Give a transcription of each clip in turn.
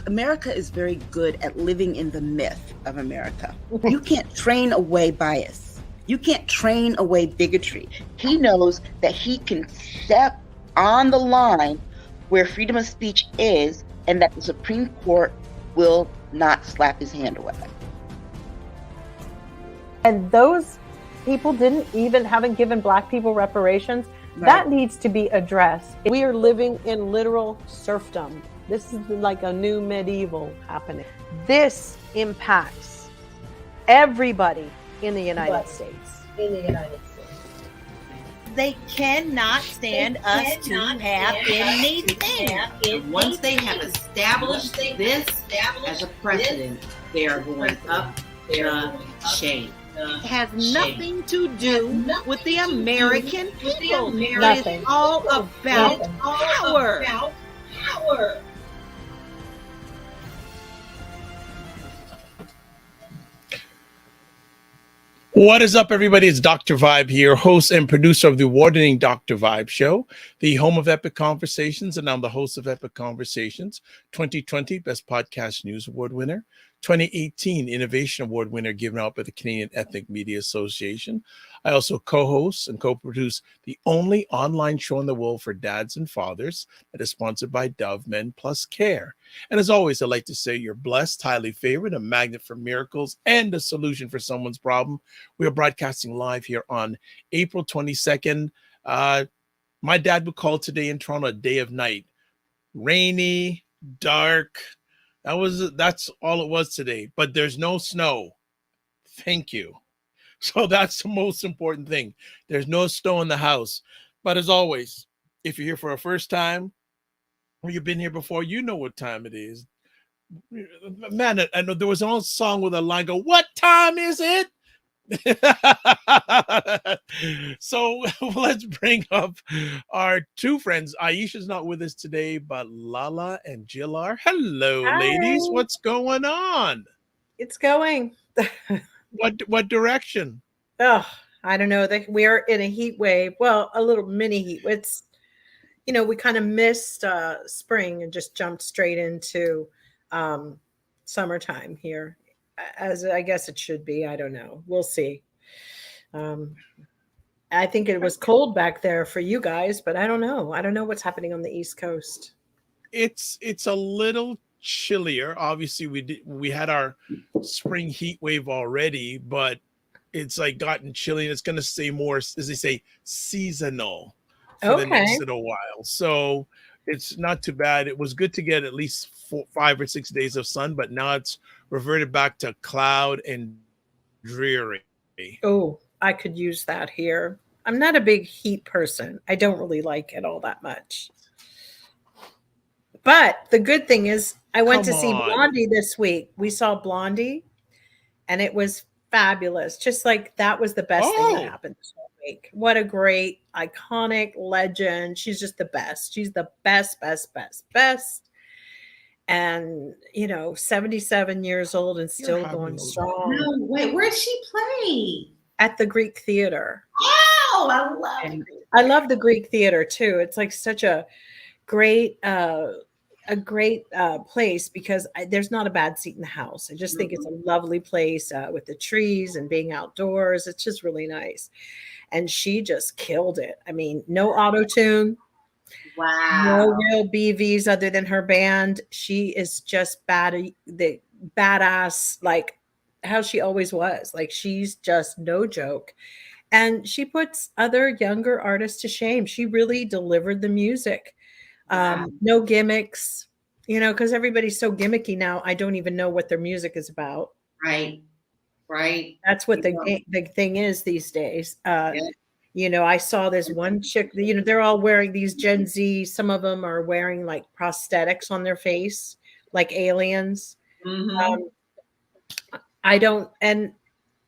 America is very good at living in the myth of America. You can't train away bias. You can't train away bigotry. He knows that he can step on the line where freedom of speech is, and that the Supreme Court will not slap his hand away. And those people haven't given Black people reparations. Right. That needs to be addressed. We are living in literal serfdom. This is like a new medieval happening. This impacts everybody in the United States. They cannot stand us to have anything. And once they have established this as a precedent, they are going up the chain. It has nothing to do with the American people. Nothing. It is all about power. What is up, everybody? It's Dr. Vibe here, host and producer of the award-winning Dr. Vibe Show, the home of Epic Conversations, and I'm the host of Epic Conversations, 2020 Best Podcast News Award winner, 2018 Innovation Award winner given out by the Canadian Ethnic Media Association. I also co-host and co-produce the only online show in the world for dads and fathers that is sponsored by Dove Men Plus Care. And as always, I'd like to say you're blessed, highly favored, a magnet for miracles, and a solution for someone's problem. We are broadcasting live here on April 22nd. My dad would call today in Toronto a day of night. Rainy, dark. That's all it was today. But there's no snow. Thank you. So that's the most important thing. There's no snow in the house. But as always, if you're here for a first time, or you've been here before, you know what time it is. Man, I know there was an old song with a line go, "What time is it?" So let's bring up our two friends. Aisha's not with us today, but LaLa and Jill are. Hello, Hi. Ladies. What's going on? It's going. What direction? Oh, I don't know. We are in a heat wave. Well, a little mini heat. It's, we kind of missed spring and just jumped straight into summertime here, as I guess it should be. I don't know. We'll see. I think it was cold back there for you guys, but I don't know. I don't know what's happening on the East Coast. It's a little chillier. Obviously, we had our spring heat wave already, but it's like gotten chilly, and it's going to stay more, as they say, seasonal for the next little while. So it's not too bad. It was good to get at least 5 or 6 days of sun, but now it's reverted back to cloud and dreary. Oh, I could use that here. I'm not a big heat person. I don't really like it all that much. But the good thing is I went to see Blondie this week. We saw Blondie, and it was fabulous. Just like that was the best thing that happened this whole week. What a great, iconic legend. She's just the best. She's the best. And, 77 years old and still going strong. No, wait, where'd she play? At the Greek Theater. Oh, I love it. I love the Greek Theater too. It's like such a great place because there's not a bad seat in the house. I just think it's a lovely place with the trees and being outdoors. It's just really nice. And she just killed it. I mean, no auto-tune. Wow. No real BVs other than her band. She is just badass, like how she always was. Like she's just no joke. And she puts other younger artists to shame. She really delivered the music. No gimmicks, because everybody's so gimmicky now. I don't even know what their music is about. Right. That's what the thing is these days. I saw this one chick, they're all wearing these Gen Z. Some of them are wearing like prosthetics on their face, like aliens. Mm-hmm. And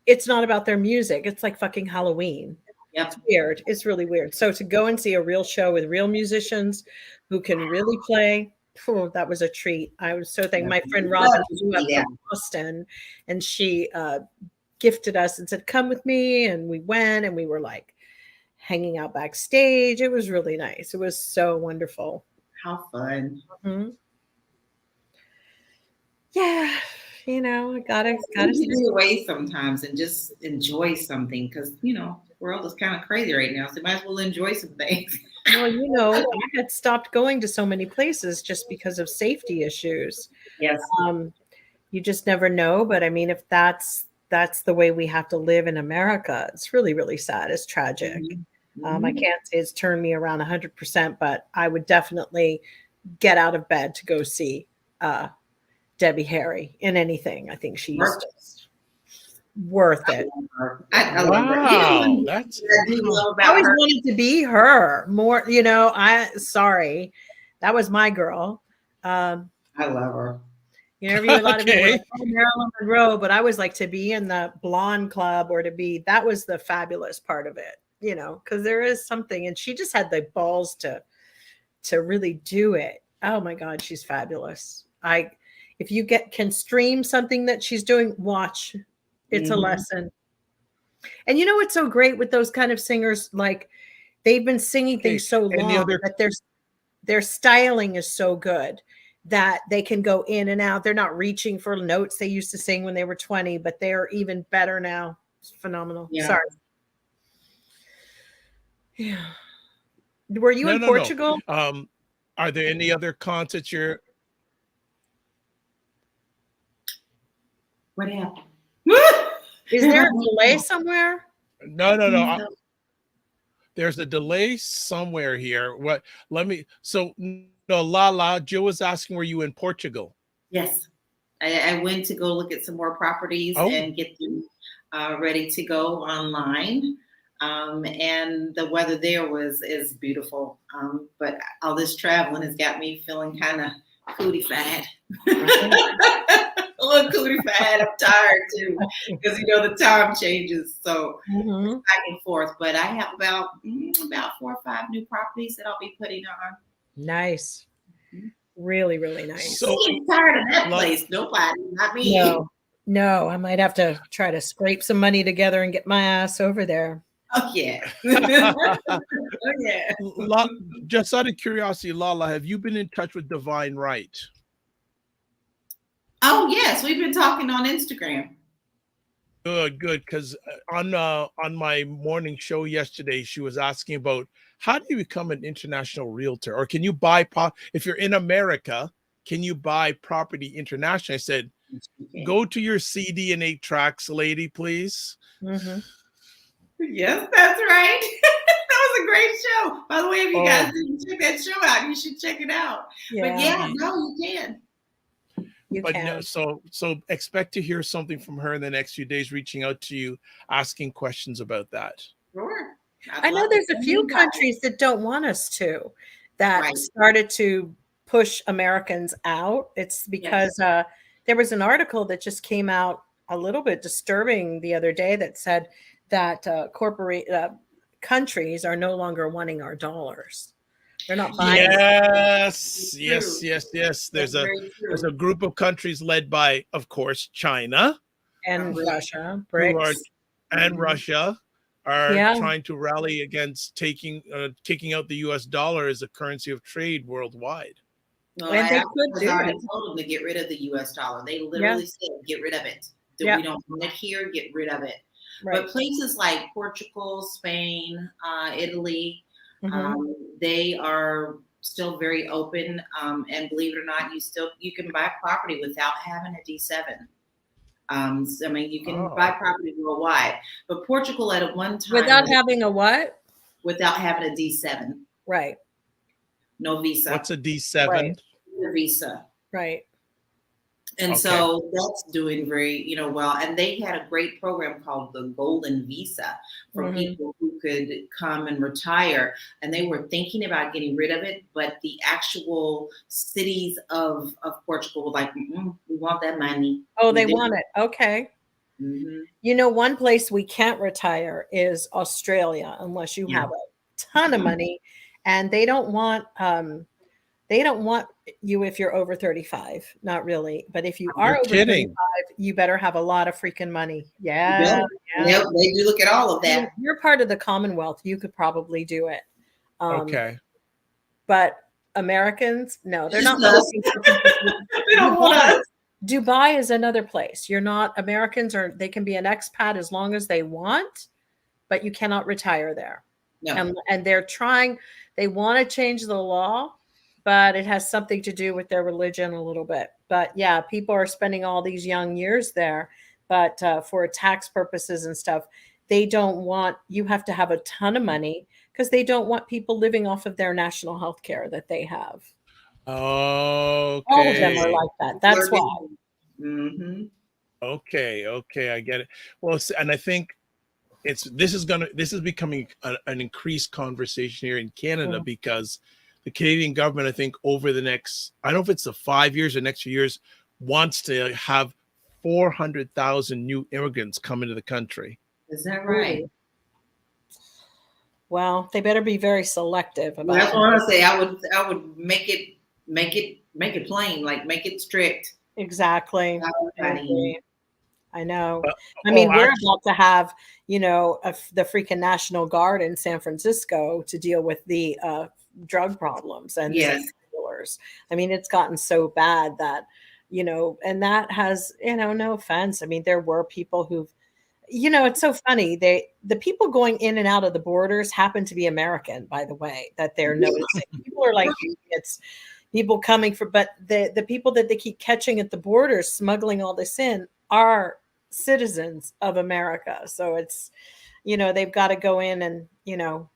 it's not about their music. It's like fucking Halloween. Yep. It's weird. It's really weird. So to go and see a real show with real musicians who can really play, that was a treat. I was so thankful. My friend Robin flew up from Boston, and she gifted us and said, "Come with me." And we went, and we were like hanging out backstage. It was really nice. It was so wonderful. How fun. Mm-hmm. Yeah, you know, I gotta We get away sometimes and just enjoy something because the world is kind of crazy right now. So might as well enjoy some things. Well, you know, I had stopped going to so many places just because of safety issues. Yes. You just never know. But I mean, if that's the way we have to live in America, it's really, really sad. It's tragic. I can't say it's turned me around 100%, but I would definitely get out of bed to go see Debbie Harry in anything. I think she's just worth it. I love her. Wow, that's. I always wanted to be her more. You know, sorry, that was my girl. I love her. You know, a lot of people like, oh, Marilyn Monroe, but I was like to be in the blonde club or that was the fabulous part of it, you know, because there is something, and she just had the balls to really do it. Oh my God, she's fabulous. If you can stream something that she's doing, watch. It's a lesson. And you know what's so great with those kind of singers? Like they've been singing things so long that their styling is so good that they can go in and out. They're not reaching for notes they used to sing when they were 20, but they're even better now. It's phenomenal. Yeah. Sorry. Yeah. Were you in Portugal? No. Are there any other concerts you're? What happened? Is there a delay somewhere? No. There's a delay somewhere here. LaLa, Joe was asking, were you in Portugal? Yes. I went to go look at some more properties and get them ready to go online. And the weather there is beautiful. But all this traveling has got me feeling kind of cootie-fied. A little cootie-fied. I'm tired too because the time changes. So back and forth. But I have about 4 or 5 new properties that I'll be putting on. Nice. Really, really nice. So I'm tired of that place. Nobody, not me. No, I might have to try to scrape some money together and get my ass over there. Oh yeah. Oh yeah. Just out of curiosity, LaLa, have you been in touch with Divine Right? Oh yes, we've been talking on Instagram. Good. Because on my morning show yesterday, she was asking about how do you become an international realtor, or can you buy if you're in America, can you buy property internationally? I said, go to your CD and 8 tracks, lady, please. Yes, that's right. That was a great show. By the way, if you guys didn't check that show out, you should check it out. Yeah. But you can. So expect to hear something from her in the next few days, reaching out to you, asking questions about that. Sure. I know there's a few countries that don't want us to, that started to push Americans out. It's because there was an article that just came out a little bit disturbing the other day that said that countries are no longer wanting our dollars. They're not buying. Yes. There's a group of countries led by, of course, China and Russia, BRICS, Russia are trying to rally against kicking out the U.S. dollar as a currency of trade worldwide. Well, and they already told them to get rid of the U.S. dollar. They literally said, "Get rid of it. We don't want it here. Get rid of it." Right. But places like Portugal, Spain, Italy. They are still very open, and believe it or not, you can buy property without having a D7. You can buy property worldwide, but Portugal at one time without having a what? Without having a D7. Right. No visa. What's a D7? Right. The visa. Right. And so that's doing very, well. And they had a great program called the Golden Visa for people who could come and retire. And they were thinking about getting rid of it, but the actual cities of Portugal were like, we want that money. Oh, they want it. Okay. One place we can't retire is Australia unless you have a ton of money, and they don't want you if you're over 35. Not really. But if you are over 35, you better have a lot of freaking money. Yeah. Yep, they do look at all of that. You're part of the Commonwealth. You could probably do it. But Americans, no, they're not looking for people. They don't want us. Dubai is another place. You're not Americans, or they can be an expat as long as they want, but you cannot retire there. No. And they're trying, they want to change the law, but it has something to do with their religion a little bit. But yeah, people are spending all these young years there, but for tax purposes and stuff, they don't want, you have to have a ton of money because they don't want people living off of their national health care that they have. Okay. All of them are like that. That's why. Mm-hmm. Okay, I get it. Well, and I think this is becoming an increased conversation here in Canada because the Canadian government, I think, over the next, I don't know if it's the 5 years or next few years, wants to have 400,000 new immigrants come into the country. Is that right? Well, they better be very selective about That's what I say. I would make it plain, like make it strict. Exactly. I know. I Well, mean, we're about to have, the freaking National Guard in San Francisco to deal with the drug problems and dealers. I mean, it's gotten so bad that, and that has, no offense. I mean, there were people who've, it's so funny. The people going in and out of the borders happen to be American, by the way, that they're noticing. People are like, it's people coming for, but the people that they keep catching at the borders, smuggling all this in, are citizens of America. So it's, they've got to go in and,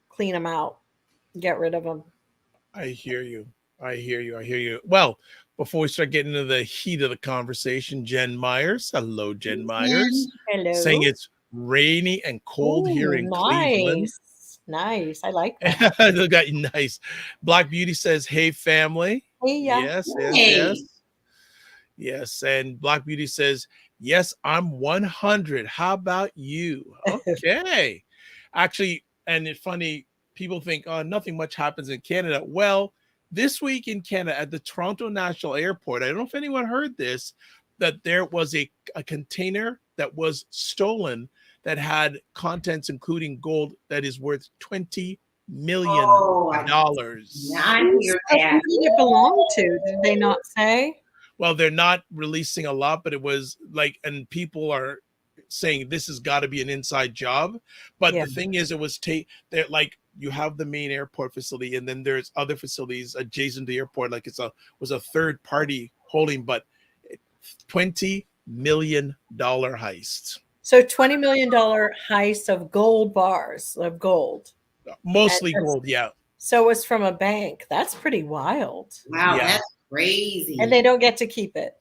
clean them out, get rid of them. I hear you. Well, before we start getting into the heat of the conversation, Jen Myers. Hello, Jen Myers. Hello. Saying it's rainy and cold here in Cleveland. Nice. I like that. Nice. Black Beauty says, hey, family. Hey, yeah. Yes. And Black Beauty says, yes, I'm 100. How about you? Okay. Actually, and it's funny, people think, oh, nothing much happens in Canada. Well, this week in Canada at the Toronto National Airport, I don't know if anyone heard this, that there was a container that was stolen that had contents including gold that is worth $20 million. I hear that. Who did it belong to? Did they not say? Well, they're not releasing a lot, but it was like, and people are saying this has got to be an inside job. But the thing is, it was they're like, you have the main airport facility, and then there's other facilities adjacent to the airport, like was a third party holding, but $20 million heist. So $20 million heist of gold bars of gold. Mostly gold, yeah. So it was from a bank. That's pretty wild. Wow, that's crazy. And they don't get to keep it.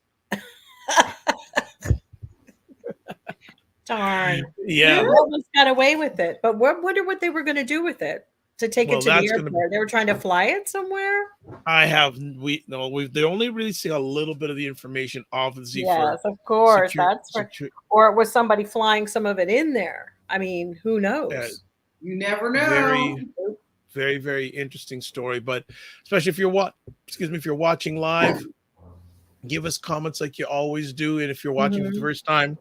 Darn. Yeah. They almost got away with it. But wonder what they were going to do with it. To take it to the airport. They were trying to fly it somewhere? They're only releasing a little bit of the information, obviously. Yes, of course. Or it was somebody flying some of it in there. I mean, who knows? You never know. Very, very, very interesting story. But especially if you're watching live, give us comments like you always do. And if you're watching for the first time,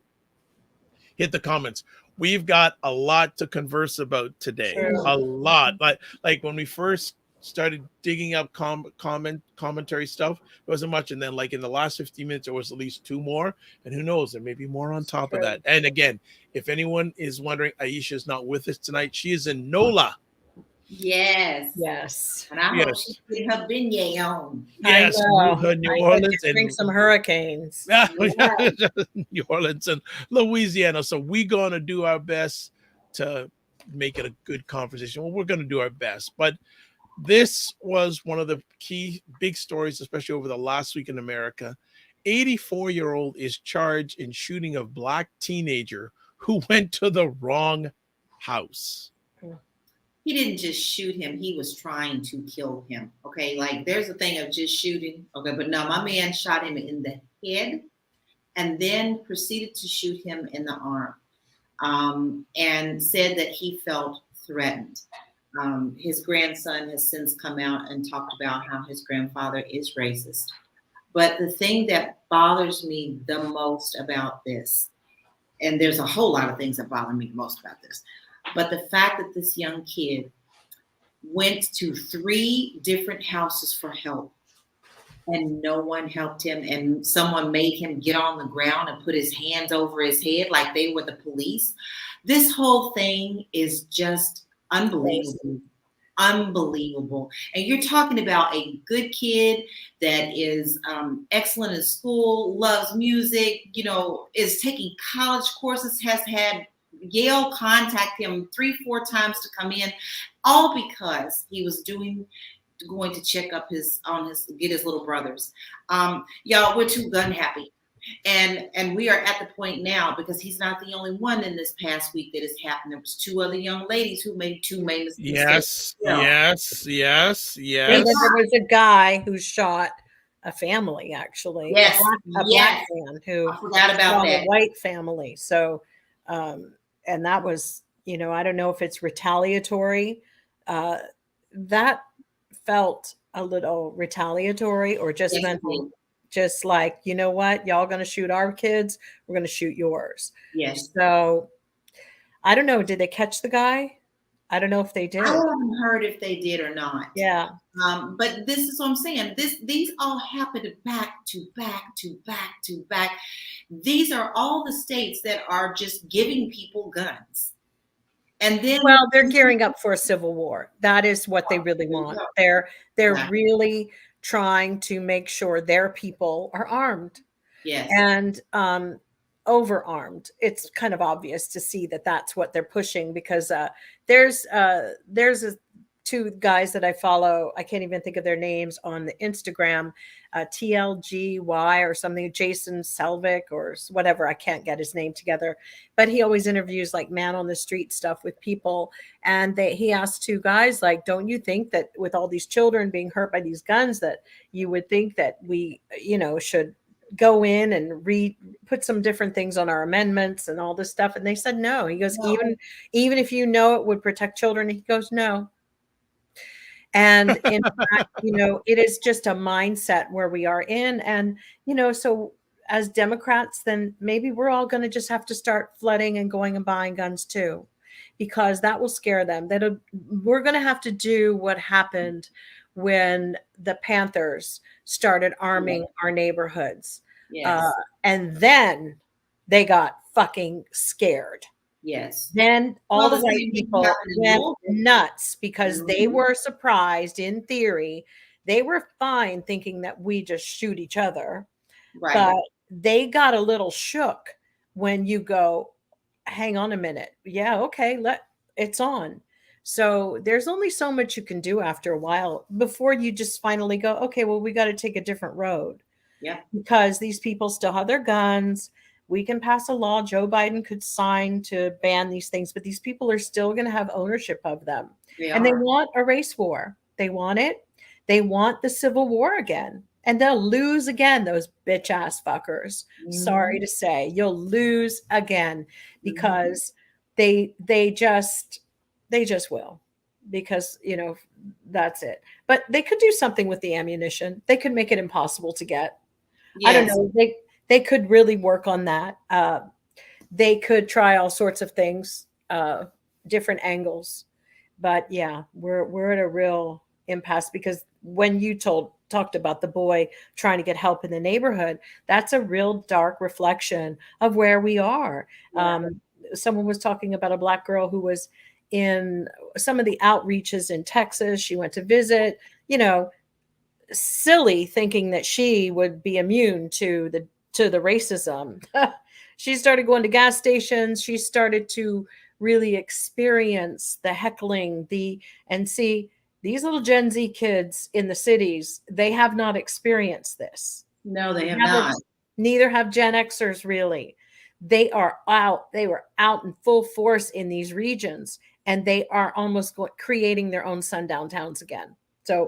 hit the comments. We've got a lot to converse about today. A lot. Like when we first started digging up commentary stuff, it wasn't much. And then like in the last 15 minutes, there was at least 2 more. And who knows, there may be more on top of that. And again, if anyone is wondering, Aisha is not with us tonight. She is in NOLA. Yes. And I hope she's getting her beignet on. Yes, New Orleans and some hurricanes. New Orleans and Louisiana. So we're gonna do our best to make it a good conversation. Well, we're gonna do our best, but this was one of the key big stories, especially over the last week in America. 84-year-old is charged in shooting a Black teenager who went to the wrong house. He didn't just shoot him. He was trying to kill him. Okay. Like there's a thing of just shooting. Okay. But no, my man shot him in the head and then proceeded to shoot him in the arm and said that he felt threatened. His grandson has since come out and talked about how his grandfather is racist. But the thing that bothers me the most about this, and there's a whole lot of things that bother me the most about this, but the fact that this young kid went to 3 different houses for help And no one helped him. And someone made him get on the ground and put his hands over his head like they were the police. This whole thing is just unbelievable. Unbelievable. And you're talking about a good kid that is excellent in school, loves music, you know, is taking college courses, has had Yale contact him 3-4 times to come in, all because he was going to check up get his little brothers. Y'all, we're too gun happy. And we are at the point now, because he's not the only one in this past week that has happened. There was 2 other young ladies who made 2 mistakes. Yes. And then there was a guy who shot a family, actually. Yes. A black man who I forgot about shot that. a white family. So, and that was, you know, I don't know if it's retaliatory. That felt a little retaliatory, or just meant just like, you know what, y'all gonna shoot our kids, we're gonna shoot yours. Yes. So I don't know, did they catch the guy? I don't know if they did. I haven't heard if they did or not. Yeah. But this is what I'm saying. These all happened back to back to back to back. These are all the states that are just giving people guns. And then, well, they're gearing up for a civil war. That is what they really want. They're really trying to make sure their people are armed. Yes. And overarmed. It's kind of obvious to see that that's what they're pushing, because there's 2 guys that I follow. I can't even think of their names on the Instagram, TLGY or something, Jason Selvik or whatever. I can't get his name together, but he always interviews like man on the street stuff with people. And he asked 2 guys, like, don't you think that with all these children being hurt by these guns, that you would think that we, you know, should go in and put some different things on our amendments and all this stuff? And they said no. He goes, no. even if you know it would protect children, he goes, no. And in fact, you know, it is just a mindset where we are in. And, you know, so as Democrats, then maybe we're all going to just have to start flooding and going and buying guns too, because that will scare them. We're going to have to do what happened when the Panthers started arming our neighborhoods. Yes. And then they got fucking scared. Yes. Then all the white people went nuts because they were surprised. In theory, they were fine thinking that we just shoot each other. Right. But they got a little shook when you go, hang on a minute. Yeah, okay, it's on. So there's only so much you can do after a while before you just finally go, okay, well, we got to take a different road. Yeah. Because these people still have their guns. We can pass a law. Joe Biden could sign to ban these things, but these people are still going to have ownership of them. They want a race war. They want it. They want the Civil War again. And they'll lose again, those bitch ass fuckers. Mm-hmm. Sorry to say, you'll lose again, because they just will, because, you know, that's it. But they could do something with the ammunition. They could make it impossible to get. Yes. I don't know. They could really work on that. They could try all sorts of things, different angles. But yeah, we're at a real impasse, because when you talked about the boy trying to get help in the neighborhood, that's a real dark reflection of where we are. Yeah. Someone was talking about a Black girl who was in some of the outreaches in Texas. She went to visit, you know, silly, thinking that she would be immune to the racism. She started going to gas stations. She started to really experience the heckling, and see these little Gen Z kids in the cities. They have not experienced this. No, they have not. Neither have Gen Xers really. They are out. They were out in full force in these regions, and they are almost creating their own sundown towns again. So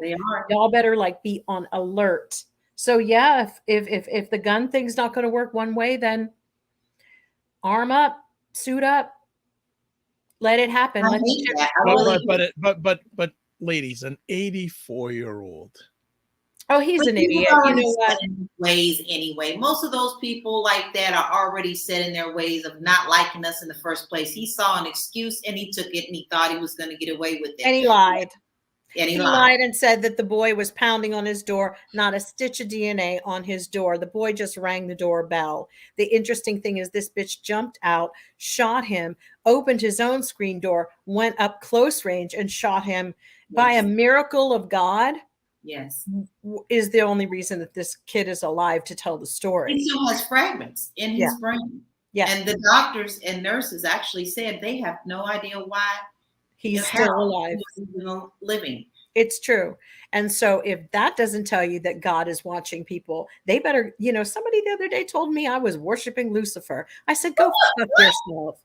y'all better be on alert. So yeah, if the gun thing's not going to work one way, then arm up, suit up, let it happen. But ladies, an 84-year-old. Oh, he's an idiot. You know what? Ways anyway. Most of those people like that are already set in their ways of not liking us in the first place. He saw an excuse and he took it, and he thought he was going to get away with it. And he lied. And he lied and said that the boy was pounding on his door, not a stitch of DNA on his door. The boy just rang the doorbell. The interesting thing is this bitch jumped out, shot him, opened his own screen door, went up close range and shot him. By a miracle of God. Yes. Is the only reason that this kid is alive to tell the story. He still has fragments in his brain. Yeah. And the doctors and nurses actually said they have no idea why he's still alive. Living. It's true. And so if that doesn't tell you that God is watching people, they better, somebody the other day told me I was worshiping Lucifer. I said, go fuck yourself.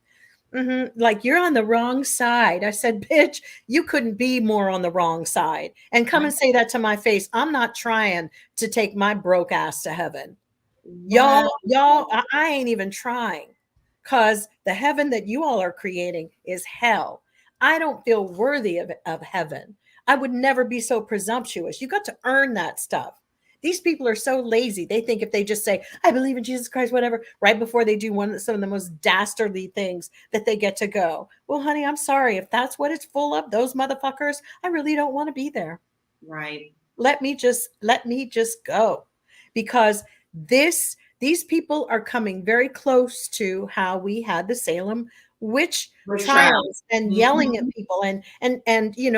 Like, you're on the wrong side. I said, bitch, you couldn't be more on the wrong side. And come and say that to my face. I'm not trying to take my broke ass to heaven. Y'all, I ain't even trying, because the heaven that you all are creating is hell. I don't feel worthy of heaven. I would never be so presumptuous. You got to earn that stuff. These people are so lazy. They think if they just say, I believe in Jesus Christ, whatever, right before they do some of the most dastardly things, that they get to go. Well, honey, I'm sorry. If that's what it's full of, those motherfuckers, I really don't want to be there. Right. Let me just go, because these people are coming very close to how we had the Salem witch trials and yelling at people and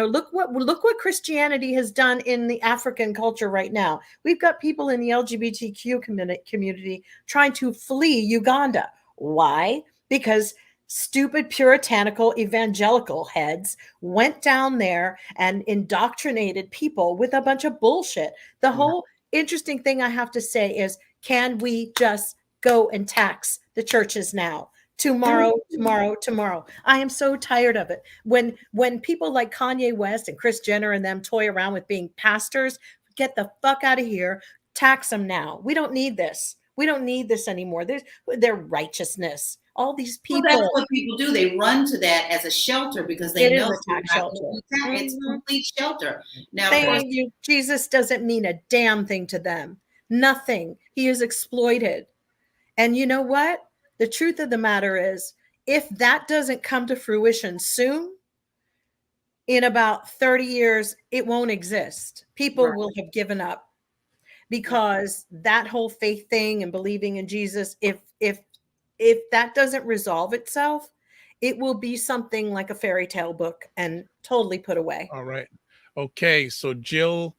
look what Christianity has done in the African culture right now. We've got people in the LGBTQ community trying to flee Uganda. Why? Because stupid puritanical evangelical heads went down there and indoctrinated people with a bunch of bullshit. The whole interesting thing I have to say is, can we just go and tax the churches now? Tomorrow. I am so tired of it. When people like Kanye West and Kris Jenner and them toy around with being pastors, get the fuck out of here. Tax them now. We don't need this. We don't need this anymore. Their righteousness. All these people. Well, that's what people do. They run to that as a shelter because they know it's a tax shelter. It's complete shelter. Now, thank you. Jesus doesn't mean a damn thing to them. Nothing. He is exploited. And you know what? The truth of the matter is, if that doesn't come to fruition soon, in about 30 years, it won't exist. People will have given up, because that whole faith thing and believing in Jesus, if that doesn't resolve itself, it will be something like a fairy tale book and totally put away. All right. Okay. So Jill,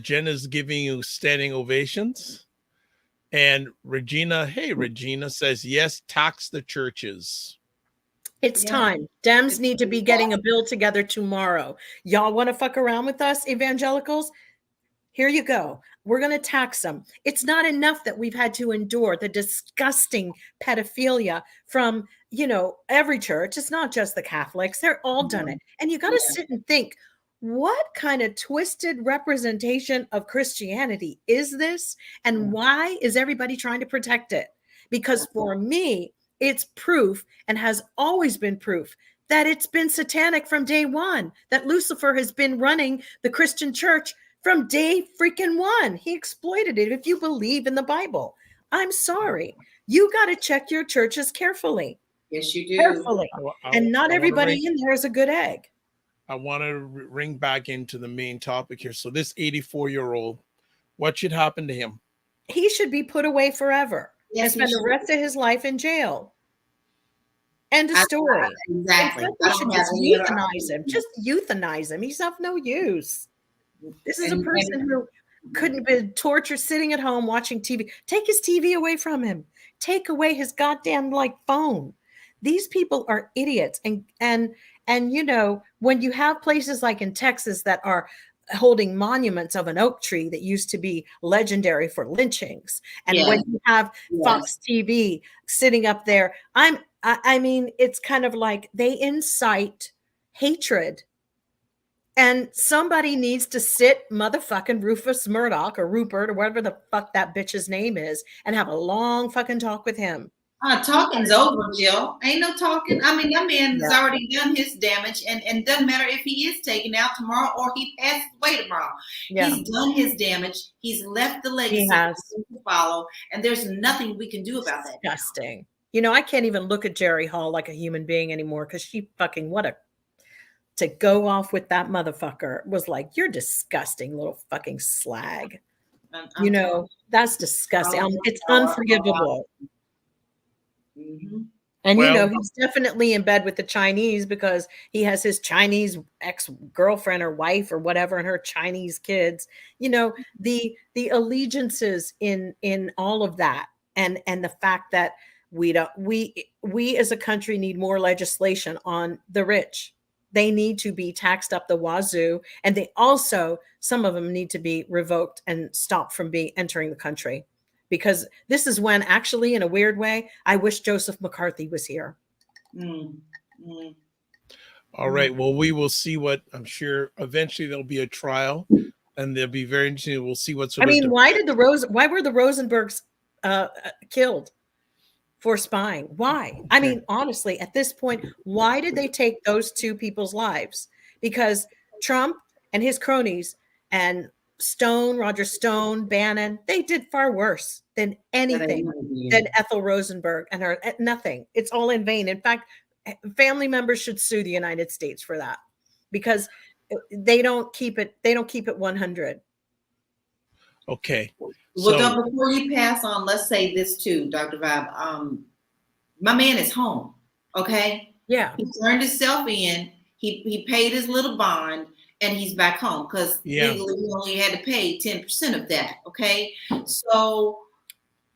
Jen is giving you standing ovations. And Regina says, yes, tax the churches. It's time. Dems need to be getting a bill together tomorrow. Y'all want to fuck around with us, evangelicals? Here you go. We're going to tax them. It's not enough that we've had to endure the disgusting pedophilia from, every church. It's not just the Catholics. They're all done it. And you got to sit and think, what kind of twisted representation of Christianity is this? And why is everybody trying to protect it? Because for me, it's proof, and has always been proof, that it's been satanic from day one, that Lucifer has been running the Christian church from day freaking one. He exploited it. If you believe in the Bible, I'm sorry. You got to check your churches carefully. Yes, you do. Carefully. And not everybody in there is a good egg. I want to ring back into the main topic here. So this 84-year-old, what should happen to him? He should be put away forever. Yes, and spend the rest of his life in jail. End of story. Exactly. We should just euthanize him. Just euthanize him. He's of no use. This is a person who couldn't be tortured sitting at home watching TV. Take his TV away from him. Take away his goddamn phone. These people are idiots. And when you have places like in Texas that are holding monuments of an oak tree that used to be legendary for lynchings, and when you have Fox TV sitting up there, I mean, it's kind of like they incite hatred. And somebody needs to sit motherfucking Rufus Murdoch or Rupert or whatever the fuck that bitch's name is and have a long fucking talk with him. Talking's over, Jill. Ain't no talking. I mean, that man's already done his damage, and it doesn't matter if he is taken out tomorrow or he passes away tomorrow. Yeah. He's done his damage. He's left the legacy to follow, and there's nothing we can do about that. Disgusting. I can't even look at Jerry Hall like a human being anymore, because she fucking, what a to go off with that motherfucker was like, you're disgusting little fucking slag. You know, that's disgusting. It's unforgivable. Mm-hmm. And, Well, you know, he's definitely in bed with the Chinese because he has his Chinese ex-girlfriend or wife or whatever and her Chinese kids. You know, the allegiances in all of that and the fact that we as a country need more legislation on the rich. They need to be taxed up the wazoo, and they also, some of them need to be revoked and stopped from entering the country. Because this is when, actually, in a weird way, I wish Joseph McCarthy was here. All right. Well, we will see what, I'm sure eventually there'll be a trial, and they'll be very interesting. We'll see what sort of. Why were the Rosenbergs killed for spying? Why? I mean, honestly, at this point, why did they take those two people's lives? Because Trump and his cronies and Roger Stone, Bannon, they did far worse than anything than Ethel Rosenberg and her. Nothing. It's all in vain. In fact, family members should sue the United States for that because they don't keep it 100. Okay. Well, before you pass on, let's say this too, Dr. Vibe. My man is home. Okay. Yeah. He turned himself in. He paid his little bond. And he's back home because legally he only had to pay 10% of that. Okay. So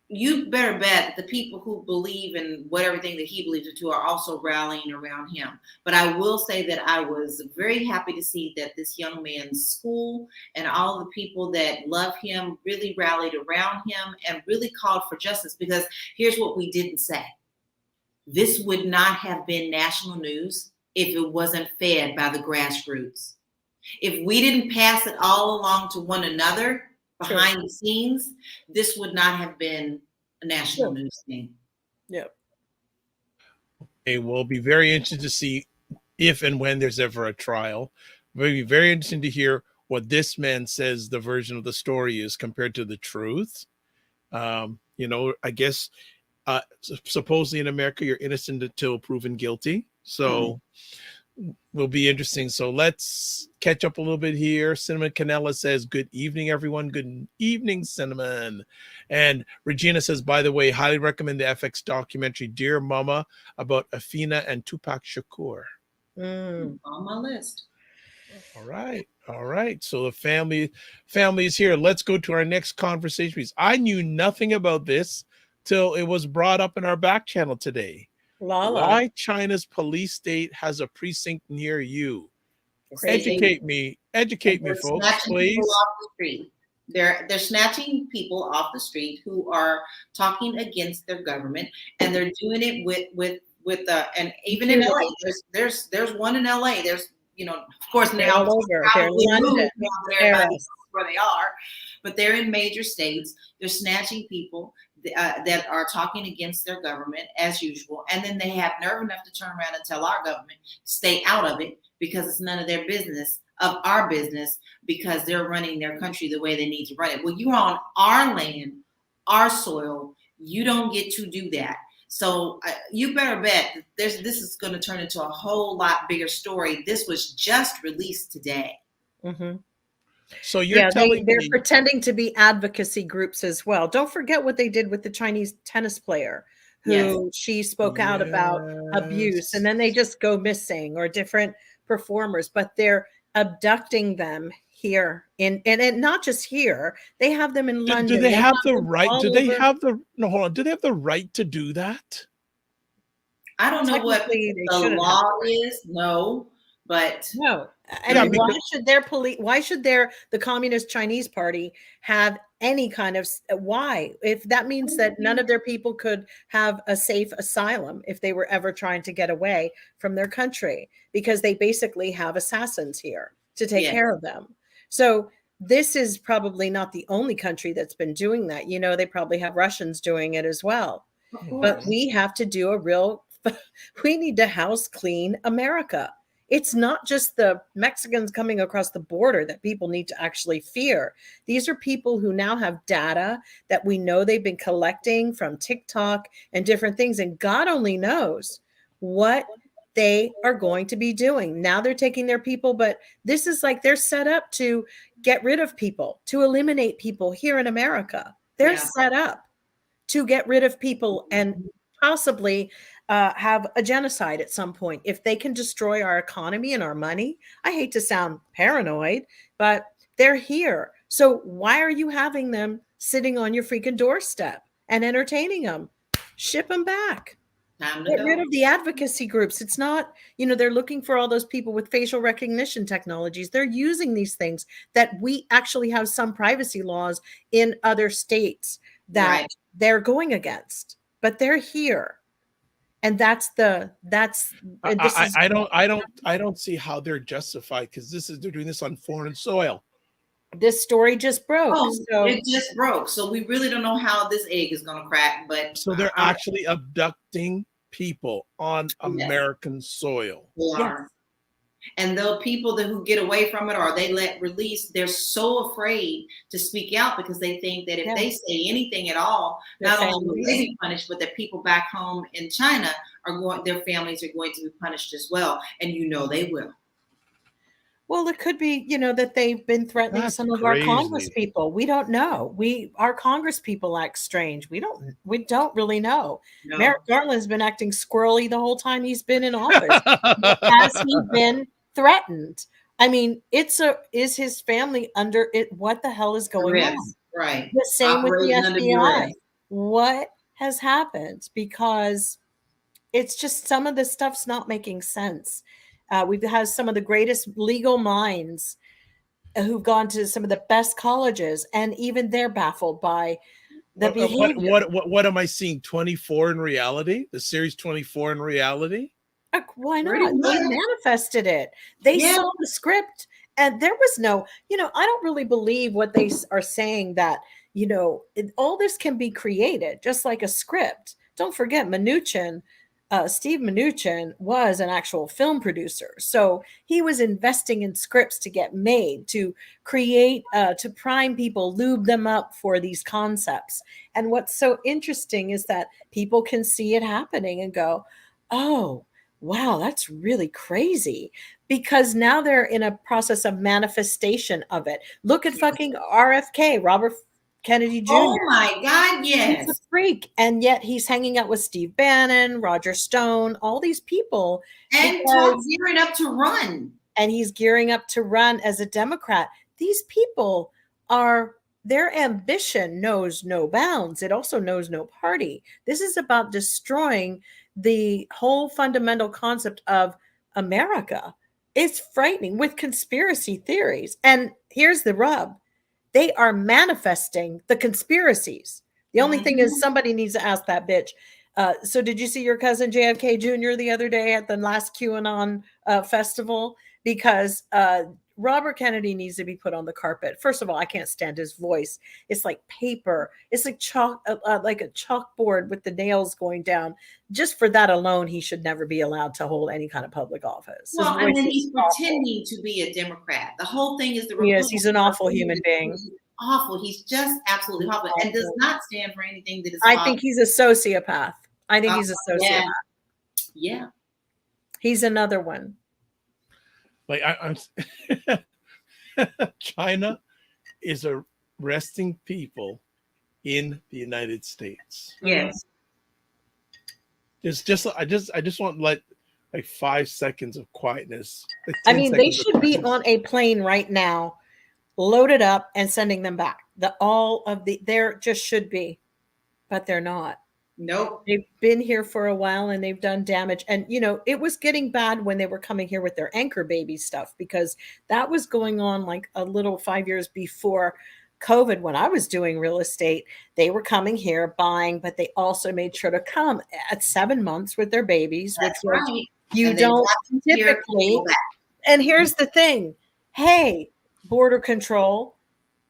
you better bet that the people who believe in everything that he believes into are also rallying around him. But I will say that I was very happy to see that this young man's school and all the people that love him really rallied around him and really called for justice, because here's what we didn't say. This would not have been national news if it wasn't fed by the grassroots. If we didn't pass it all along to one another behind the scenes, this would not have been a national news thing. Yeah. It will be very interesting to see if and when there's ever a trial. It will be very interesting to hear what this man says the version of the story is compared to the truth. You know, I guess supposedly in America, you're innocent until proven guilty. So will be interesting. So let's catch up a little bit here. Cinnamon Canella says, good evening, everyone. Good evening, Cinnamon. And Regina says, by the way, highly recommend the FX documentary, Dear Mama, about Afina and Tupac Shakur. On my list. All right. All right. So the family is here. Let's go to our next conversation, because I knew nothing about this till it was brought up in our back channel today. LaLa. Why China's police state has a precinct near you. Educate me, folks, please. Off the street. They're snatching people off the street who are talking against their government, and they're doing it with and even in LA. There's one in LA. There's, you know, of course now they're in London, where they are, but they're in major states. They're snatching people that are talking against their government as usual, and then they have nerve enough to turn around and tell our government stay out of it because it's none of their business, of our business, because they're running their country the way they need to run it. Well, you're on our land, our soil. You don't get to do that. So you better bet that this is going to turn into a whole lot bigger story. This was just released today. Mm-hmm. So you're telling they're pretending to be advocacy groups as well. Don't forget what they did with the Chinese tennis player who she spoke out about abuse, and then they just go missing, or different performers, but they're abducting them here and not just here. They have them in London. Do they have the right? Do they have the do they have the right to do that? I don't know what the law is. No. But no, I mean, why should the Communist Chinese Party have any kind of if that means that none of their people could have a safe asylum if they were ever trying to get away from their country, because they basically have assassins here to take care of them. So this is probably not the only country that's been doing that. You know, they probably have Russians doing it as well. But we have to do we need to house clean America. It's not just the Mexicans coming across the border that people need to actually fear. These are people who now have data that we know they've been collecting from TikTok and different things. And God only knows what they are going to be doing. Now they're taking their people, but this is like they're set up to get rid of people, to eliminate people here in America. They're set up to get rid of people and possibly have a genocide at some point. If they can destroy our economy and our money, I hate to sound paranoid, but they're here. So why are you having them sitting on your freaking doorstep and entertaining them? Ship them back. Get rid of the advocacy groups. It's not, they're looking for all those people with facial recognition technologies. They're using these things that we actually have some privacy laws in other states that they're going against, but they're here. And I don't see how they're justified, because they're doing this on foreign soil. This story just broke. It just broke. So we really don't know how this egg is going to crack. But so they're actually abducting people on American soil. Yes. And the people who get away from it, or they let release, they're so afraid to speak out because they think that if they say anything at all, not only will they be punished, but that people back home in China their families are going to be punished as well. And they will. Well, it could be, that they've been threatening some of our Congress people. We don't know. Our Congress people act strange. We don't really know. No. Merrick Garland's been acting squirrely the whole time he's been in office. Has he been threatened? I mean, is his family under it? What the hell is going on? Right. The same with the FBI. What has happened? Because it's just some of the stuff's not making sense. We've had some of the greatest legal minds who've gone to some of the best colleges, and even they're baffled by the behavior. What am I seeing? 24 in reality? The series 24 in reality? Why not? They manifested it. They saw the script, and there was no, I don't really believe what they are saying that, all this can be created just like a script. Don't forget Mnuchin. Steve Mnuchin was an actual film producer. So he was investing in scripts to get made, to create, to prime people, lube them up for these concepts. And what's so interesting is that people can see it happening and go, oh, wow, that's really crazy. Because now they're in a process of manifestation of it. Look at fucking RFK, Robert Kennedy Jr. Oh my God, yes. He's a freak. And yet he's hanging out with Steve Bannon, Roger Stone, all these people. And gearing up to run. And he's gearing up to run as a Democrat. These people their ambition knows no bounds. It also knows no party. This is about destroying the whole fundamental concept of America. It's frightening with conspiracy theories. And here's the rub. They are manifesting the conspiracies. The only thing is somebody needs to ask that bitch. So did you see your cousin JFK Jr. the other day at the last QAnon festival? Because Robert Kennedy needs to be put on the carpet. First of all, I can't stand his voice. It's like paper. It's like like a chalkboard with the nails going down. Just for that alone, he should never be allowed to hold any kind of public office. Well, and then he's pretending to be a Democrat. The whole thing is Yes, he's an awful human being. He's awful. He's just absolutely awful and does not stand for anything that is I think he's a sociopath. I think he's a sociopath. Yeah. He's another one. Like I'm China is arresting people in the United States. Yes. I just want like 5 seconds of quietness. I mean, they should be on a plane right now, loaded up and sending them back. There just should be, but they're not. Nope. They've been here for a while and they've done damage. And, it was getting bad when they were coming here with their anchor baby stuff, because that was going on like a little 5 years before COVID. When I was doing real estate, they were coming here buying, but they also made sure to come at 7 months with their babies, That's which right. You don't typically. And here's the thing. Hey, border control,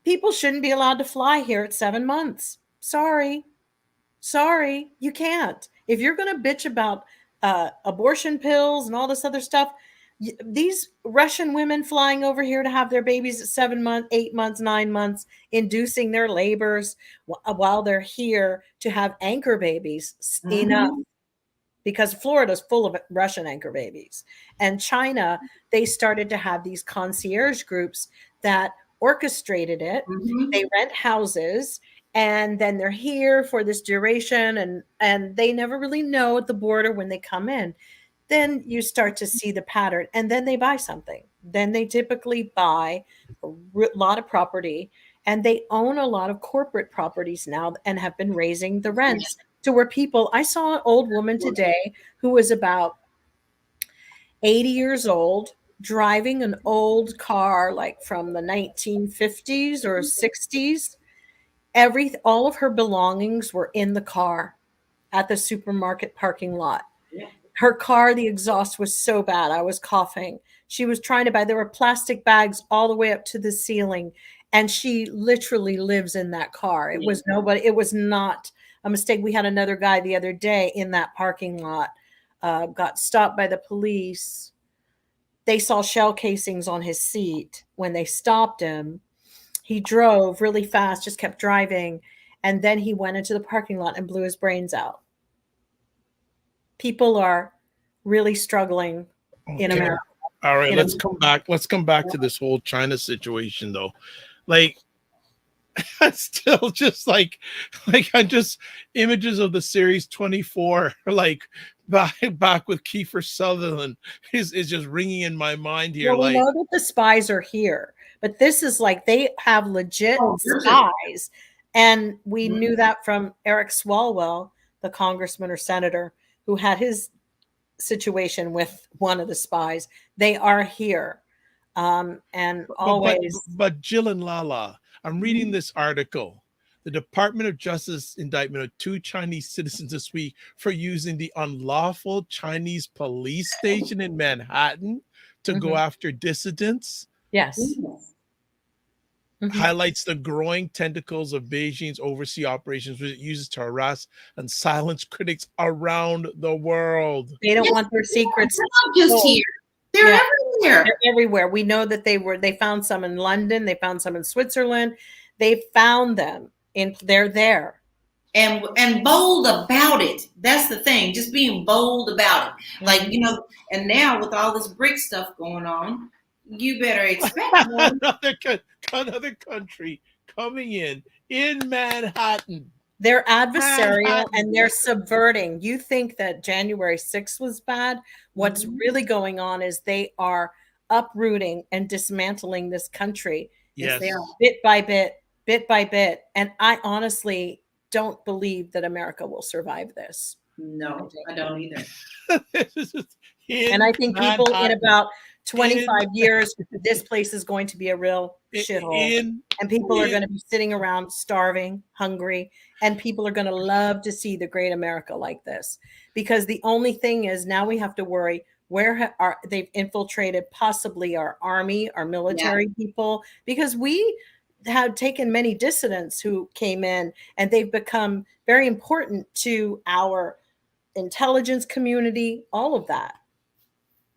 people shouldn't be allowed to fly here at 7 months. Sorry, you can't. If you're going to bitch about abortion pills and all this other stuff, these Russian women flying over here to have their babies at 7 months, 8 months, 9 months, inducing their labors while they're here to have anchor babies. Enough. because Florida's full of Russian anchor babies. And China, they started to have these concierge groups that orchestrated it. Mm-hmm. They rent houses, and then they're here for this duration, and they never really know at the border when they come in. Then you start to see the pattern, and then they buy something. Then they typically buy a lot of property, and they own a lot of corporate properties now and have been raising the rents to where people, I saw an old woman today who was about 80 years old, driving an old car like from the 1950s or 60s. All of her belongings were in the car at the supermarket parking lot. Her car, the exhaust was so bad, I was coughing. She was trying to buy, there were plastic bags all the way up to the ceiling, and she literally lives in that car. It was not a mistake. We had another guy the other day in that parking lot, got stopped by the police. They saw shell casings on his seat when they stopped him. He drove really fast, just kept driving, and then he went into the parking lot and blew his brains out. People are really struggling in America. All right, let's come back. Let's come back to this whole China situation, though. Like, still just like I just images of the series 24, like back with Kiefer Sutherland is just ringing in my mind here. Well, we know that the spies are here, but this is like they have legit spies, and we knew that from Eric Swalwell, the congressman or senator who had his situation with one of the spies. They are here, and always. But Jill and LaLa, I'm reading this article. The Department of Justice indictment of 2 Chinese citizens this week for using the unlawful Chinese police station in Manhattan to go after dissidents. Yes. Highlights the growing tentacles of Beijing's overseas operations, which it uses to harass and silence critics around the world. They don't want their secrets. They're not just here. They're everywhere. They're everywhere. We know that they found some in London. They found some in Switzerland. They found them they're there. And bold about it. That's the thing. Just being bold about it. Like, and now with all this BRIC stuff going on, you better expect another country coming in Manhattan. They're adversarial and they're subverting. You think that January 6th was bad? What's really going on is they are uprooting and dismantling this country. Yes. They are bit by bit. And I honestly don't believe that America will survive this. No, I don't either. And I think people in about 25 years, this place is going to be a real shithole. And people are going to be sitting around starving, hungry, and people are going to love to see the great America like this. Because the only thing is now we have to worry where they've infiltrated possibly our army, our military people, because we have taken many dissidents who came in and they've become very important to our intelligence community, all of that.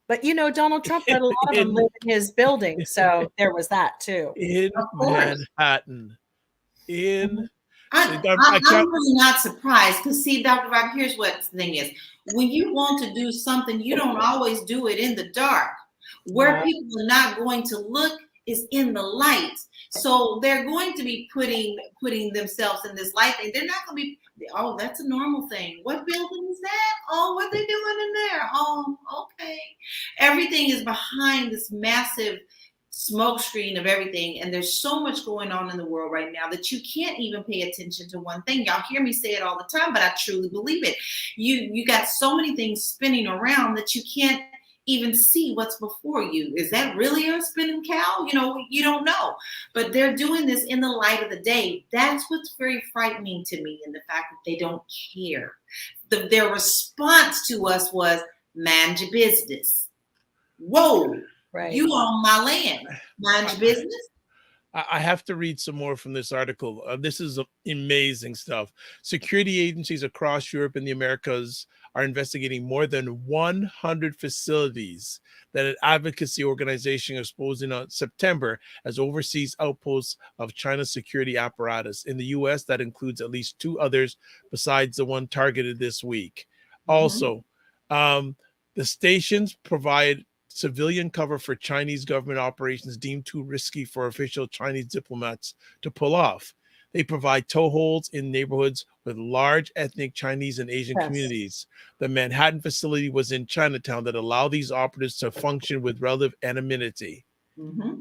But, Donald Trump let a lot of them live in his building. So there was that, too. In Manhattan. I'm really not surprised because, see, Dr. Vibe, here's what the thing is. When you want to do something, you don't always do it in the dark. Where people are not going to look is in the light. So they're going to be putting themselves in this light thing. They're not going to be, oh, that's a normal thing. What building is that? Oh, what they doing in there? Oh, okay. Everything is behind this massive smoke screen of everything. And there's so much going on in the world right now that you can't even pay attention to one thing. Y'all hear me say it all the time, but I truly believe it. You got so many things spinning around that you can't even see what's before you. Is that really a spinning cow? You don't know. But they're doing this in the light of the day. That's what's very frightening to me, in the fact that they don't care. Their response to us was, mind your business. Whoa, right. You on my land. Mind your business. I have to read some more from this article. This is amazing stuff. Security agencies across Europe and the Americas are investigating more than 100 facilities that an advocacy organization exposed in September as overseas outposts of China's security apparatus. In the U.S., that includes at least 2 others besides the one targeted this week. Also, The stations provide civilian cover for Chinese government operations deemed too risky for official Chinese diplomats to pull off. They provide toeholds in neighborhoods with large ethnic Chinese and Asian communities. The Manhattan facility was in Chinatown that allowed these operatives to function with relative anonymity. Mm-hmm.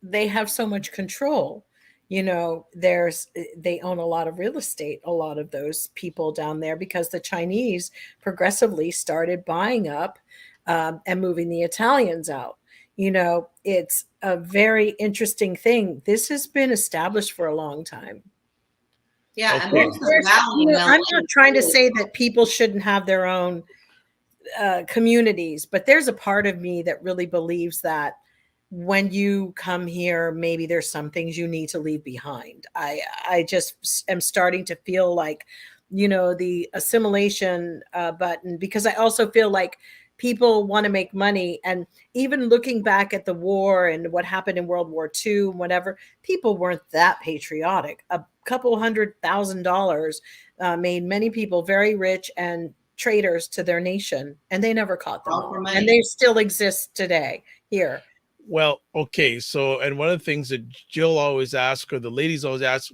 They have so much control. They own a lot of real estate, a lot of those people down there, because the Chinese progressively started buying up and moving the Italians out. It's a very interesting thing. This has been established for a long time. Yeah, okay. I'm not trying to say that people shouldn't have their own communities, but there's a part of me that really believes that when you come here, maybe there's some things you need to leave behind. I just am starting to feel like, the assimilation button, because I also feel like people want to make money. And even looking back at the war and what happened in World War II and whatever, people weren't that patriotic. A couple $100,000 made many people very rich and traitors to their nation, and they never caught them all. And they still exist today here. Well, okay. So, and one of the things that Jill always asks, or the ladies always ask,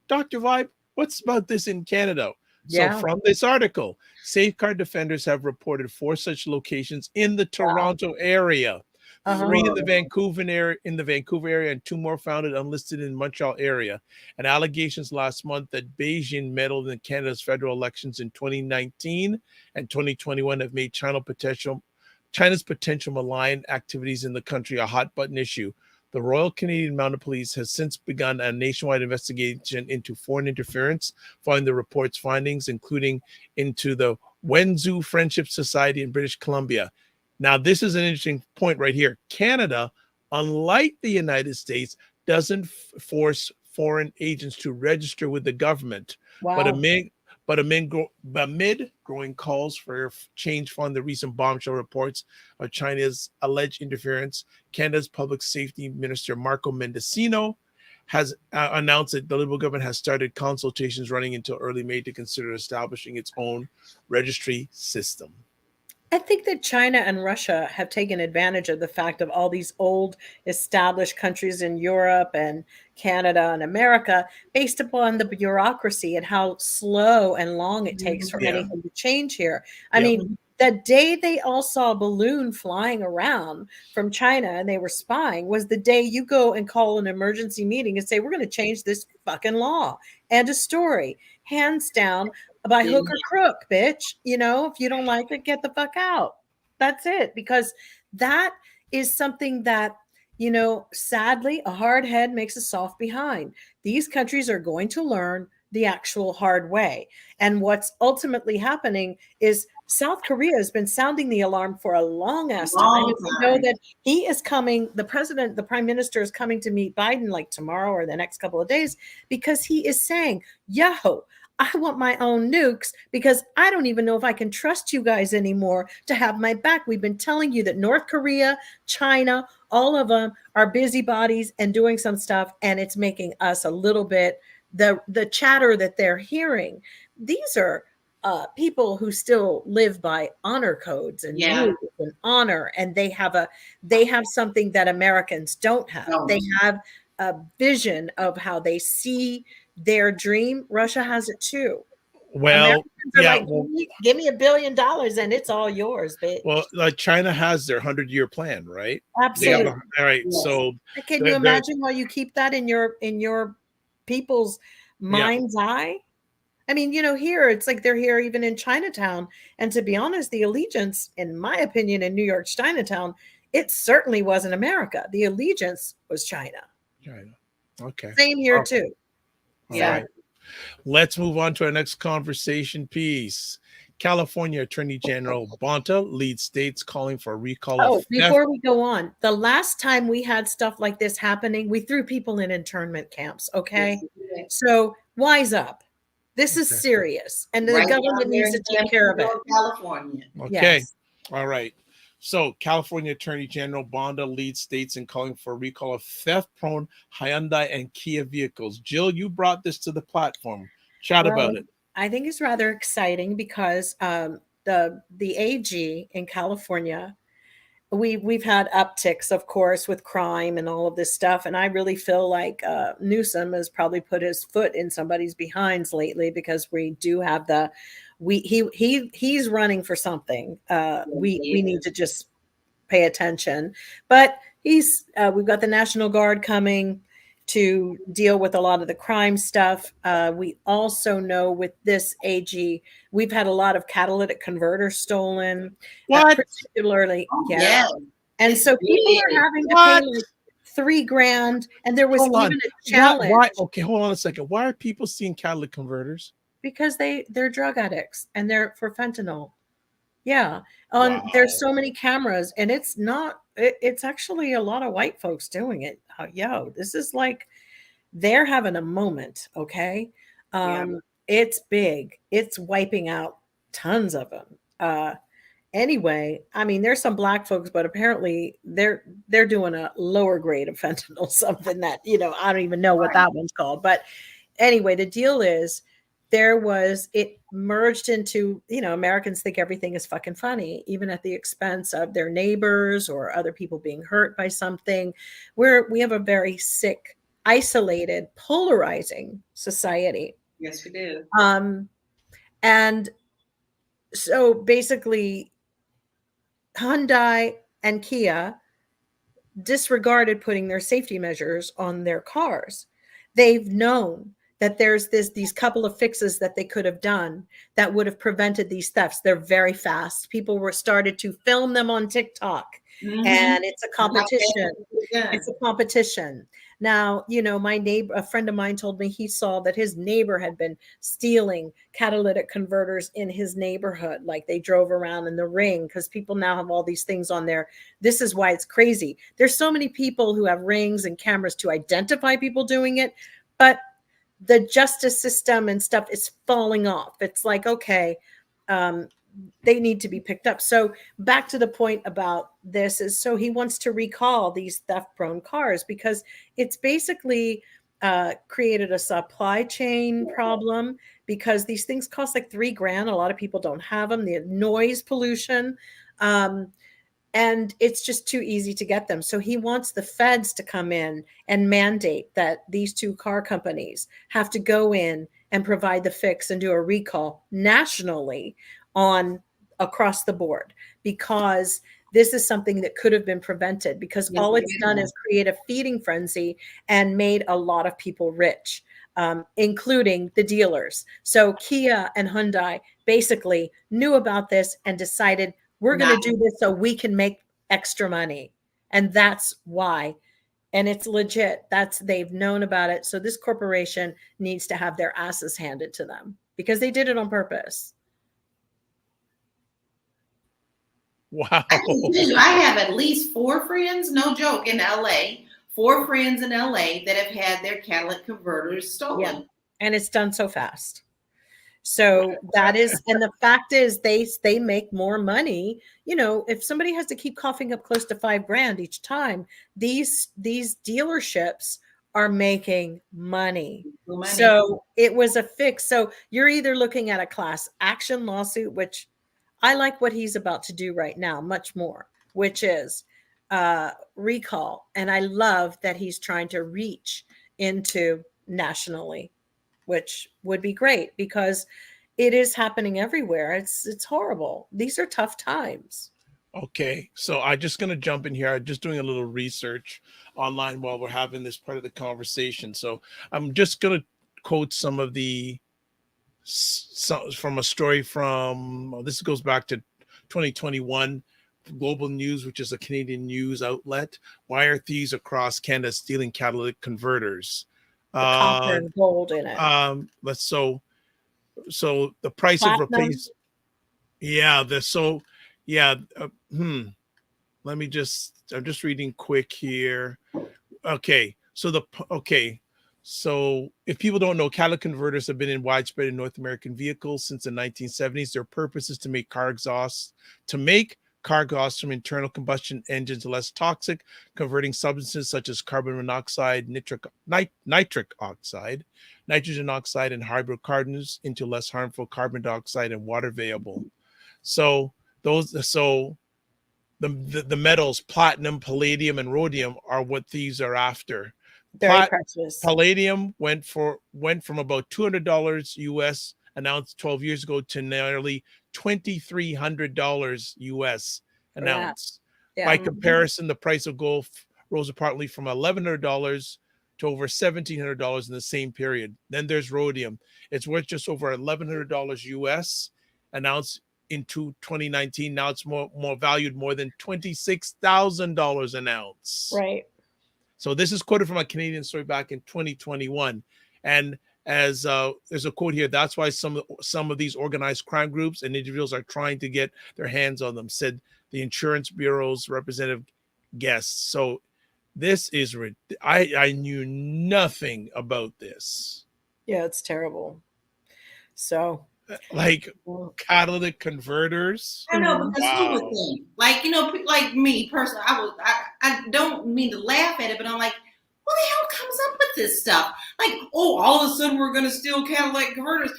Dr. Vibe, what's about this in Canada? Yeah. So from this article, Safeguard Defenders have reported 4 such locations in the Toronto area, 3 in the Vancouver area, and 2 more found unlisted in Montreal area. And allegations last month that Beijing meddled in Canada's federal elections in 2019 and 2021 have made China's potential malign activities in the country a hot button issue. The Royal Canadian Mounted Police has since begun a nationwide investigation into foreign interference, following the report's findings, including into the Wenzhou Friendship Society in British Columbia. Now, this is an interesting point right here. Canada, unlike the United States, doesn't force foreign agents to register with the government. Wow. But amid growing calls for change following the recent bombshell reports of China's alleged interference, Canada's Public Safety Minister Marco Mendicino has announced that the Liberal government has started consultations running until early May to consider establishing its own registry system. I think that China and Russia have taken advantage of the fact of all these old established countries in Europe and Canada and America, based upon the bureaucracy and how slow and long it takes for anything to change here. I mean, the day they all saw a balloon flying around from China and they were spying was the day you go and call an emergency meeting and say, we're going to change this fucking law. And a story, hands down, by hook or crook, bitch. If you don't like it, get the fuck out. That's it. Because that is something that, sadly, a hard head makes a soft behind. These countries are going to learn the actual hard way. And what's ultimately happening is South Korea has been sounding the alarm for a long ass time. We know that he is coming, the prime minister is coming to meet Biden like tomorrow or the next couple of days, because he is saying, yo, I want my own nukes because I don't even know if I can trust you guys anymore to have my back. We've been telling you that North Korea, China, all of them are busybodies and doing some stuff, and it's making us a little bit the chatter that they're hearing. These are people who still live by honor codes and rules and honor, and they have something that Americans don't have. They have a vision of how they see their dream. Russia has it too. Well, give me $1 billion and it's all yours, bitch. Well, like China has their 100-year plan, right? Absolutely. All right. Yes. So can you imagine why you keep that in your people's mind's eye? I mean, here it's like they're here even in Chinatown. And to be honest, the allegiance, in my opinion, in New York's Chinatown, it certainly wasn't America. The allegiance was China. Okay. Same here too. All right. Let's move on to our next conversation piece. California Attorney General Bonta leads states calling for a recall of before we go on, the last time we had stuff like this happening, we threw people in internment camps. Okay. Yes. So wise up. This is serious, and the government needs to take care of it. California. Okay. Yes. All right. So California Attorney General Bonta leads states in calling for a recall of theft-prone Hyundai and Kia vehicles. Jill, you brought this to the platform. Chat about it. I think is rather exciting because the AG in California, we've had upticks, of course, with crime and all of this stuff, and I really feel like Newsom has probably put his foot in somebody's behinds lately, because we do have he's running for something. We need to just pay attention, but we've got the National Guard coming to deal with a lot of the crime stuff. We also know with this AG, we've had a lot of catalytic converters stolen. What? Particularly, yeah. Yeah. And so people are having to pay like $3,000, and there was even a challenge. Why? Okay, hold on a second. Why are people seeing catalytic converters? Because they're drug addicts and they're for fentanyl. Yeah. Wow. There's so many cameras, and it's actually a lot of white folks doing it. This is like they're having a moment. Okay. It's big. It's wiping out tons of them. Anyway, I mean, there's some black folks, but apparently they're doing a lower grade of fentanyl, something that, I don't even know what that one's called. But anyway, the deal is, it merged into, Americans think everything is fucking funny, even at the expense of their neighbors or other people being hurt by something. We have a very sick, isolated, polarizing society. Yes, we do. And so basically, Hyundai and Kia disregarded putting their safety measures on their cars. They've known that there's these couple of fixes that they could have done that would have prevented these thefts. They're very fast. People were started to film them on TikTok, and it's a competition. It's a competition. Now, my neighbor, a friend of mine, told me he saw that his neighbor had been stealing catalytic converters in his neighborhood. Like, they drove around in the ring, because people now have all these things on there. This is why it's crazy. There's so many people who have rings and cameras to identify people doing it, but the justice system and stuff is falling off. It's like, okay, they need to be picked up. So back to the point about this is, so he wants to recall these theft-prone cars because it's basically created a supply chain problem, because these things cost like $3,000. A lot of people don't have them. The noise pollution. And it's just too easy to get them. So he wants the feds to come in and mandate that these two car companies have to go in and provide the fix and do a recall nationally across the board, because this is something that could have been prevented, because all it's done is create a feeding frenzy and made a lot of people rich, including the dealers. So Kia and Hyundai basically knew about this and decided, we're going to do this so we can make extra money. And that's why. And it's legit. They've known about it. So this corporation needs to have their asses handed to them, because they did it on purpose. Wow. I have at least 4 friends, no joke, in LA, 4 friends in LA that have had their catalytic converters stolen. Yeah. And it's done so fast. So that is, and the fact is they make more money. If somebody has to keep coughing up close to $5,000 each time, these dealerships are making money. So it was a fix. So you're either looking at a class action lawsuit, which I like what he's about to do right now much more, which is recall. And I love that he's trying to reach into nationally, which would be great, because it is happening everywhere. It's horrible. These are tough times. Okay, so I'm just going to jump in here. I'm just doing a little research online while we're having this part of the conversation. So I'm just going to quote some of from a story this goes back to 2021. Global News, which is a Canadian news outlet. Why are thieves across Canada stealing catalytic converters? Copper and gold in it. So the price Platinum. of replace. Let me I'm just reading quick here. Okay. So if people don't know, catalytic converters have been widespread in North American vehicles since the 1970s. Their purpose is to make car exhausts, car exhaust from internal combustion engines are less toxic, converting substances such as carbon monoxide, nitric oxide, nitrogen oxide, and hydrocarbons into less harmful carbon dioxide and water viable. So the metals, platinum, palladium, and rhodium are what these are after. Very precious. Palladium went from about $200 US an ounce 12 years ago to nearly $2,300 US an ounce. Yeah. By comparison, the price of gold rose partly from $1,100 to over $1,700 in the same period. Then there's rhodium. It's worth just over $1,100 US an ounce into 2019. Now it's more valued more than $26,000 an ounce. Right. So this is quoted from a Canadian story back in 2021. And as there's a quote here, that's why some of these organized crime groups and individuals are trying to get their hands on them, said the Insurance Bureau's representative guest. So this is, I knew nothing about this. Yeah, it's terrible. So like catalytic converters. I know, but that's stupid thing. Like, like me personally, I don't mean to laugh at it, but I'm like, who the hell comes up with this stuff? Like, all of a sudden we're going to steal catalytic converters.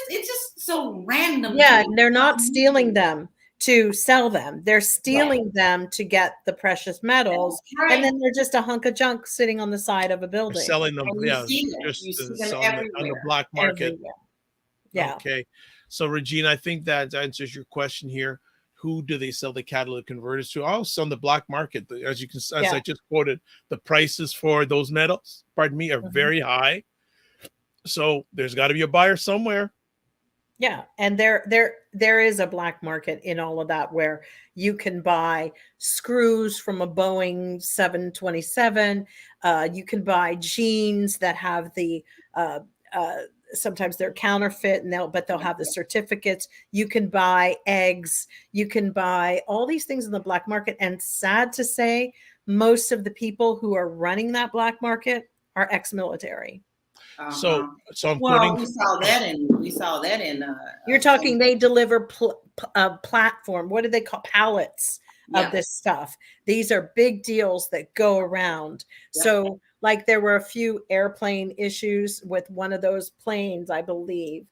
It's just so random. Yeah, they're not stealing them to sell them. They're stealing them to get the precious metals, and then they're just a hunk of junk sitting on the side of a building. They're selling them, just selling on the black market. Everywhere. Yeah. Okay. So, Regina, I think that answers your question here. Who do they sell the catalytic converters to? Also on the black market. As you can, as I just quoted, the prices for those metals, are very high. So there's got to be a buyer somewhere. Yeah, and there is a black market in all of that where you can buy screws from a Boeing 727. You can buy jeans that have the sometimes they're counterfeit, and they'll have the certificates. You can buy eggs. You can buy all these things in the black market. And sad to say, most of the people who are running that black market are ex-military. So I'm quoting. We saw that in. You're talking. They deliver platform. What do they call pallets of this stuff? These are big deals that go around. Yeah. So, like, there were a few airplane issues with one of those planes, I believe,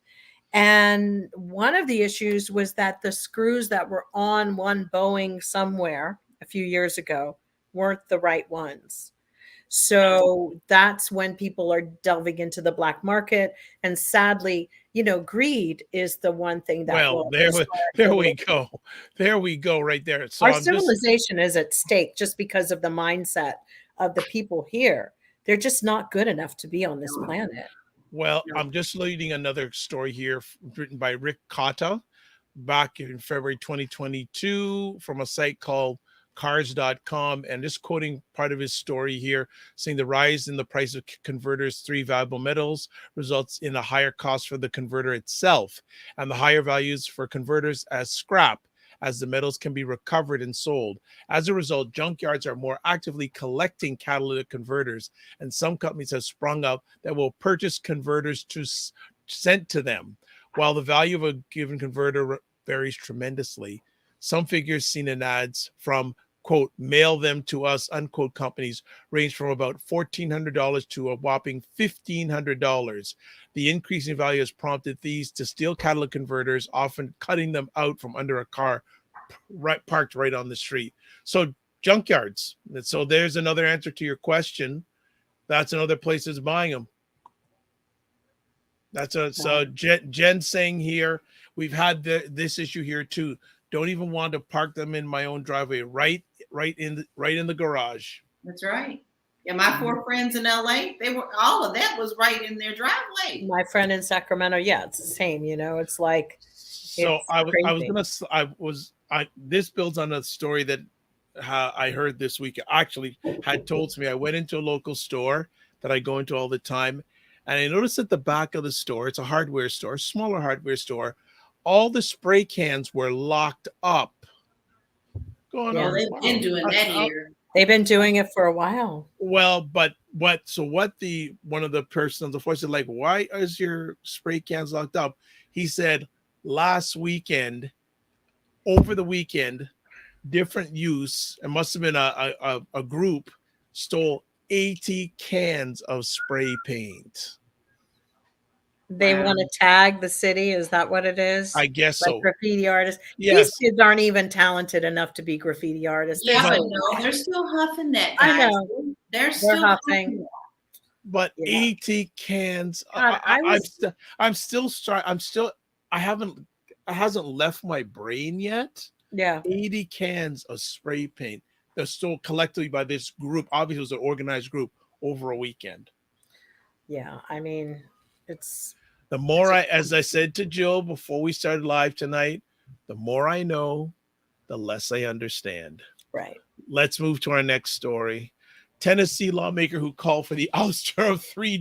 and one of the issues was that the screws that were on one Boeing somewhere a few years ago weren't the right ones. So that's when people are delving into the black market. And sadly, greed is the one thing that there we go. There we go right there. So our civilization is at stake just because of the mindset of the people here. They're just not good enough to be on this planet. Well, I'm just reading another story here written by Rick Cotta back in February 2022 from a site called cars.com, and just quoting part of his story here, saying the rise in the price of converters, three valuable metals, results in a higher cost for the converter itself, and the higher values for converters as scrap, as the metals can be recovered and sold. As a result, junkyards are more actively collecting catalytic converters, and some companies have sprung up that will purchase converters sent to them. While the value of a given converter varies tremendously, some figures seen in ads from, quote, mail them to us, unquote, companies range from about $1,400 to a whopping $1,500. The increasing value has prompted thieves to steal catalytic converters, often cutting them out from under a car parked right on the street. So junkyards. So there's another answer to your question. That's another place that's buying them. So Jen saying here, we've had this issue here too. Don't even want to park them in my own driveway, right in the garage. That's right. Yeah, my four friends in LA, all of that was right in their driveway. My friend in Sacramento, it's the same. It's like. So this builds on a story that I heard this week. Actually, had told to me. I went into a local store that I go into all the time, and I noticed at the back of the store, it's a hardware store, smaller hardware store. All the spray cans were locked up. They've been doing that here. They've been doing it for a while. Well, but one of the persons on the floor said, like, why is your spray cans locked up? He said, over the weekend, different use. It must have been a group stole 80 cans of spray paint. They want to tag the city. Is that what it is? I guess like so. Graffiti artists. Yes. These kids aren't even talented enough to be graffiti artists. Yeah, but no, they're still huffing that. Guys. I know. They're still huffing. That. But 80 cans. God, it hasn't left my brain yet. Yeah. 80 cans of spray paint. They're still collectively by this group. Obviously, it was an organized group over a weekend. Yeah, I mean, it's the more as I said to Jill before we started live tonight, the more I know, the less I understand. Right. Let's move to our next story. Tennessee lawmaker who called for the ouster of 3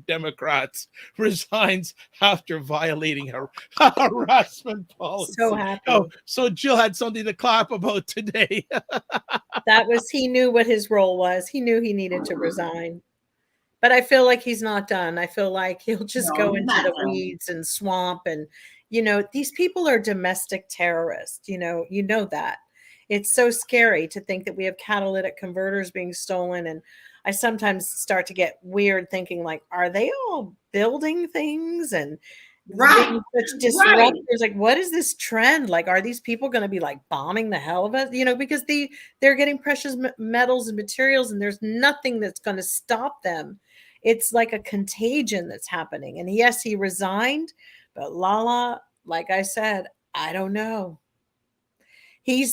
Democrats resigns after violating her harassment policy. So happy. Oh, so Jill had something to clap about today. He knew what his role was. He knew he needed to resign. But I feel like he's not done. I feel like he'll just go into the weeds and swamp. And, these people are domestic terrorists. You know that. It's so scary to think that we have catalytic converters being stolen. And I sometimes start to get weird thinking like, are they all building things and being such disruptors? Right. Like, what is this trend? Like, are these people going to be like bombing the hell of it? Because they're getting precious metals and materials and there's nothing that's going to stop them. It's like a contagion that's happening. And yes, he resigned, but LaLa, like I said, I don't know.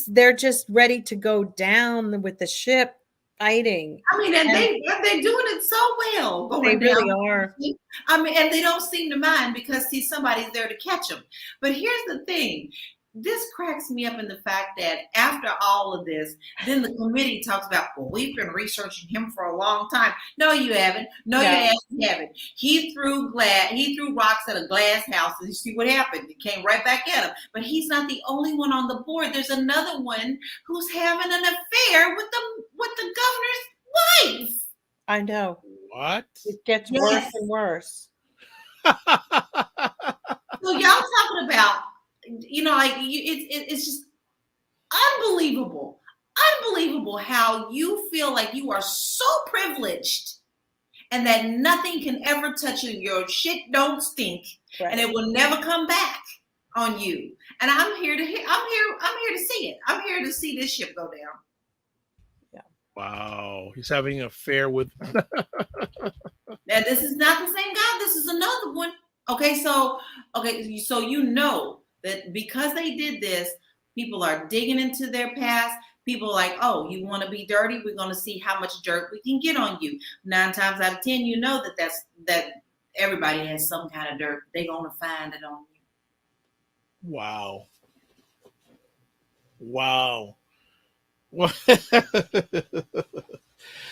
They're just ready to go down with the ship fighting. I mean, and they're doing it so well. They really are. I mean, and they don't seem to mind because somebody's there to catch them. But here's the thing. This cracks me up in the fact that after all of this, then the committee talks about, well, we've been researching him for a long time. No, you haven't. No, you haven't. He threw rocks at a glass house and you see what happened. It came right back at him. But he's not the only one on the board. There's another one who's having an affair with the governor's wife. I know. What? It gets worse and worse. So y'all talking about, it's just unbelievable how you feel like you are so privileged and that nothing can ever touch you. Your shit don't stink, right. And it will never come back on you. And I'm here to see it. I'm here to see this ship go down. Yeah. Wow, he's having an affair with. Now this is not the same guy. This is another one. So that because they did this, people are digging into their past. People are like, oh, you want to be dirty? We're going to see how much dirt we can get on you. 9 times out of 10, you know that everybody has some kind of dirt. They're going to find it on you. Wow.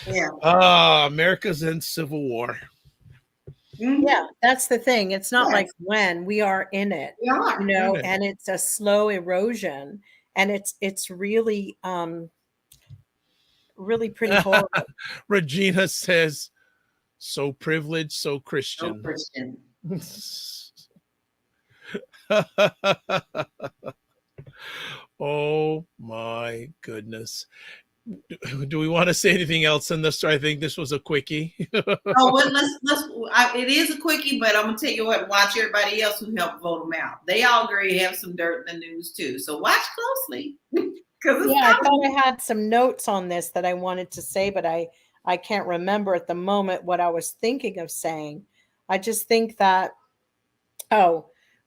Yeah. America's in civil war. Yeah, that's the thing. It's not like when we are in it, and it's a slow erosion, and it's really, really pretty horrible. Regina says, "So privileged, so Christian." Oh my goodness. Do we want to say anything else in this? I think this was a quickie. It is a quickie, but I'm gonna tell you what. Watch everybody else who helped vote them out. They all agree have some dirt in the news too. So watch closely. I thought I had some notes on this that I wanted to say, but I can't remember at the moment what I was thinking of saying. I just think that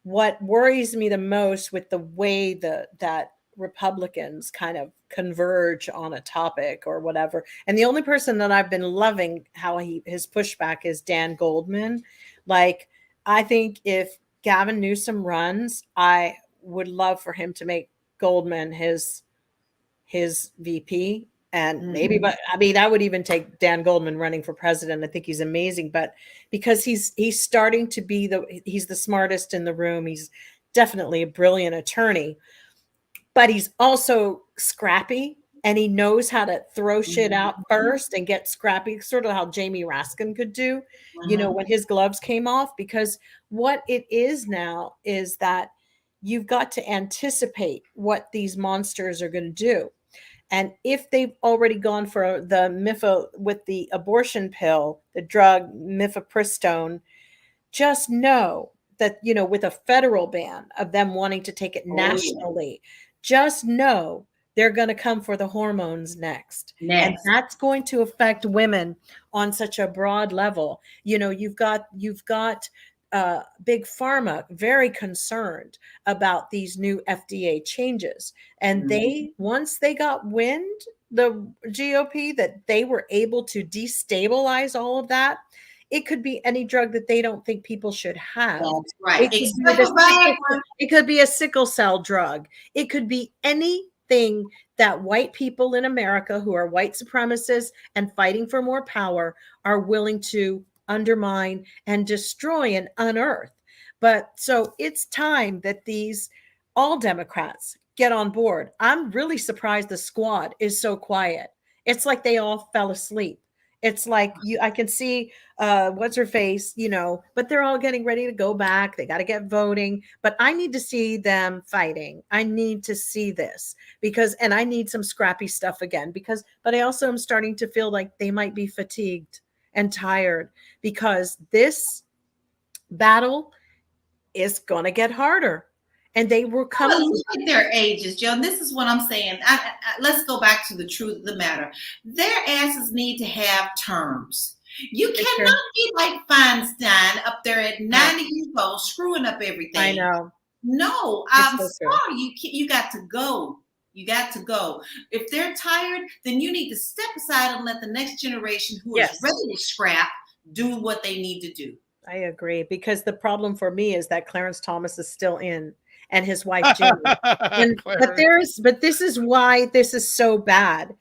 what worries me the most with the way that Republicans kind of converge on a topic or whatever. And the only person that I've been loving how his pushback is Dan Goldman. Like, I think if Gavin Newsom runs, I would love for him to make Goldman his VP. And maybe, but I mean, I would even take Dan Goldman running for president. I think he's amazing, but because he's starting to be he's the smartest in the room. He's definitely a brilliant attorney, but he's also scrappy and he knows how to throw shit out first and get scrappy, sort of how Jamie Raskin could do, when his gloves came off. Because what it is now is that you've got to anticipate what these monsters are going to do. And if they've already gone for the with the abortion pill, the drug mifepristone, just know that, with a federal ban of them wanting to take it nationally, just know they're going to come for the hormones next. And that's going to affect women on such a broad level. You've got big pharma very concerned about these new FDA changes. And once they got wind, the GOP, that they were able to destabilize all of that, it could be any drug that they don't think people should have. That's right. It could be a sickle cell drug. It could be anything that white people in America who are white supremacists and fighting for more power are willing to undermine and destroy and unearth. But so it's time that all Democrats get on board. I'm really surprised the squad is so quiet. It's like they all fell asleep. It's like I can see what's her face, but they're all getting ready to go back. They got to get voting, but I need to see them fighting. I need to see this and I need some scrappy stuff again but I also am starting to feel like they might be fatigued and tired because this battle is going to get harder. And they were coming. Look at their ages, Joe. And this is what I'm saying. Let's go back to the truth of the matter. Their asses need to have terms. You cannot be like Feinstein up there at 90 years old, screwing up everything. I know. No, I'm sorry. You got to go. You got to go. If they're tired, then you need to step aside and let the next generation who is ready to scrap do what they need to do. I agree, because the problem for me is that Clarence Thomas is still in. And his wife, Jimmy. But this is why this is so bad,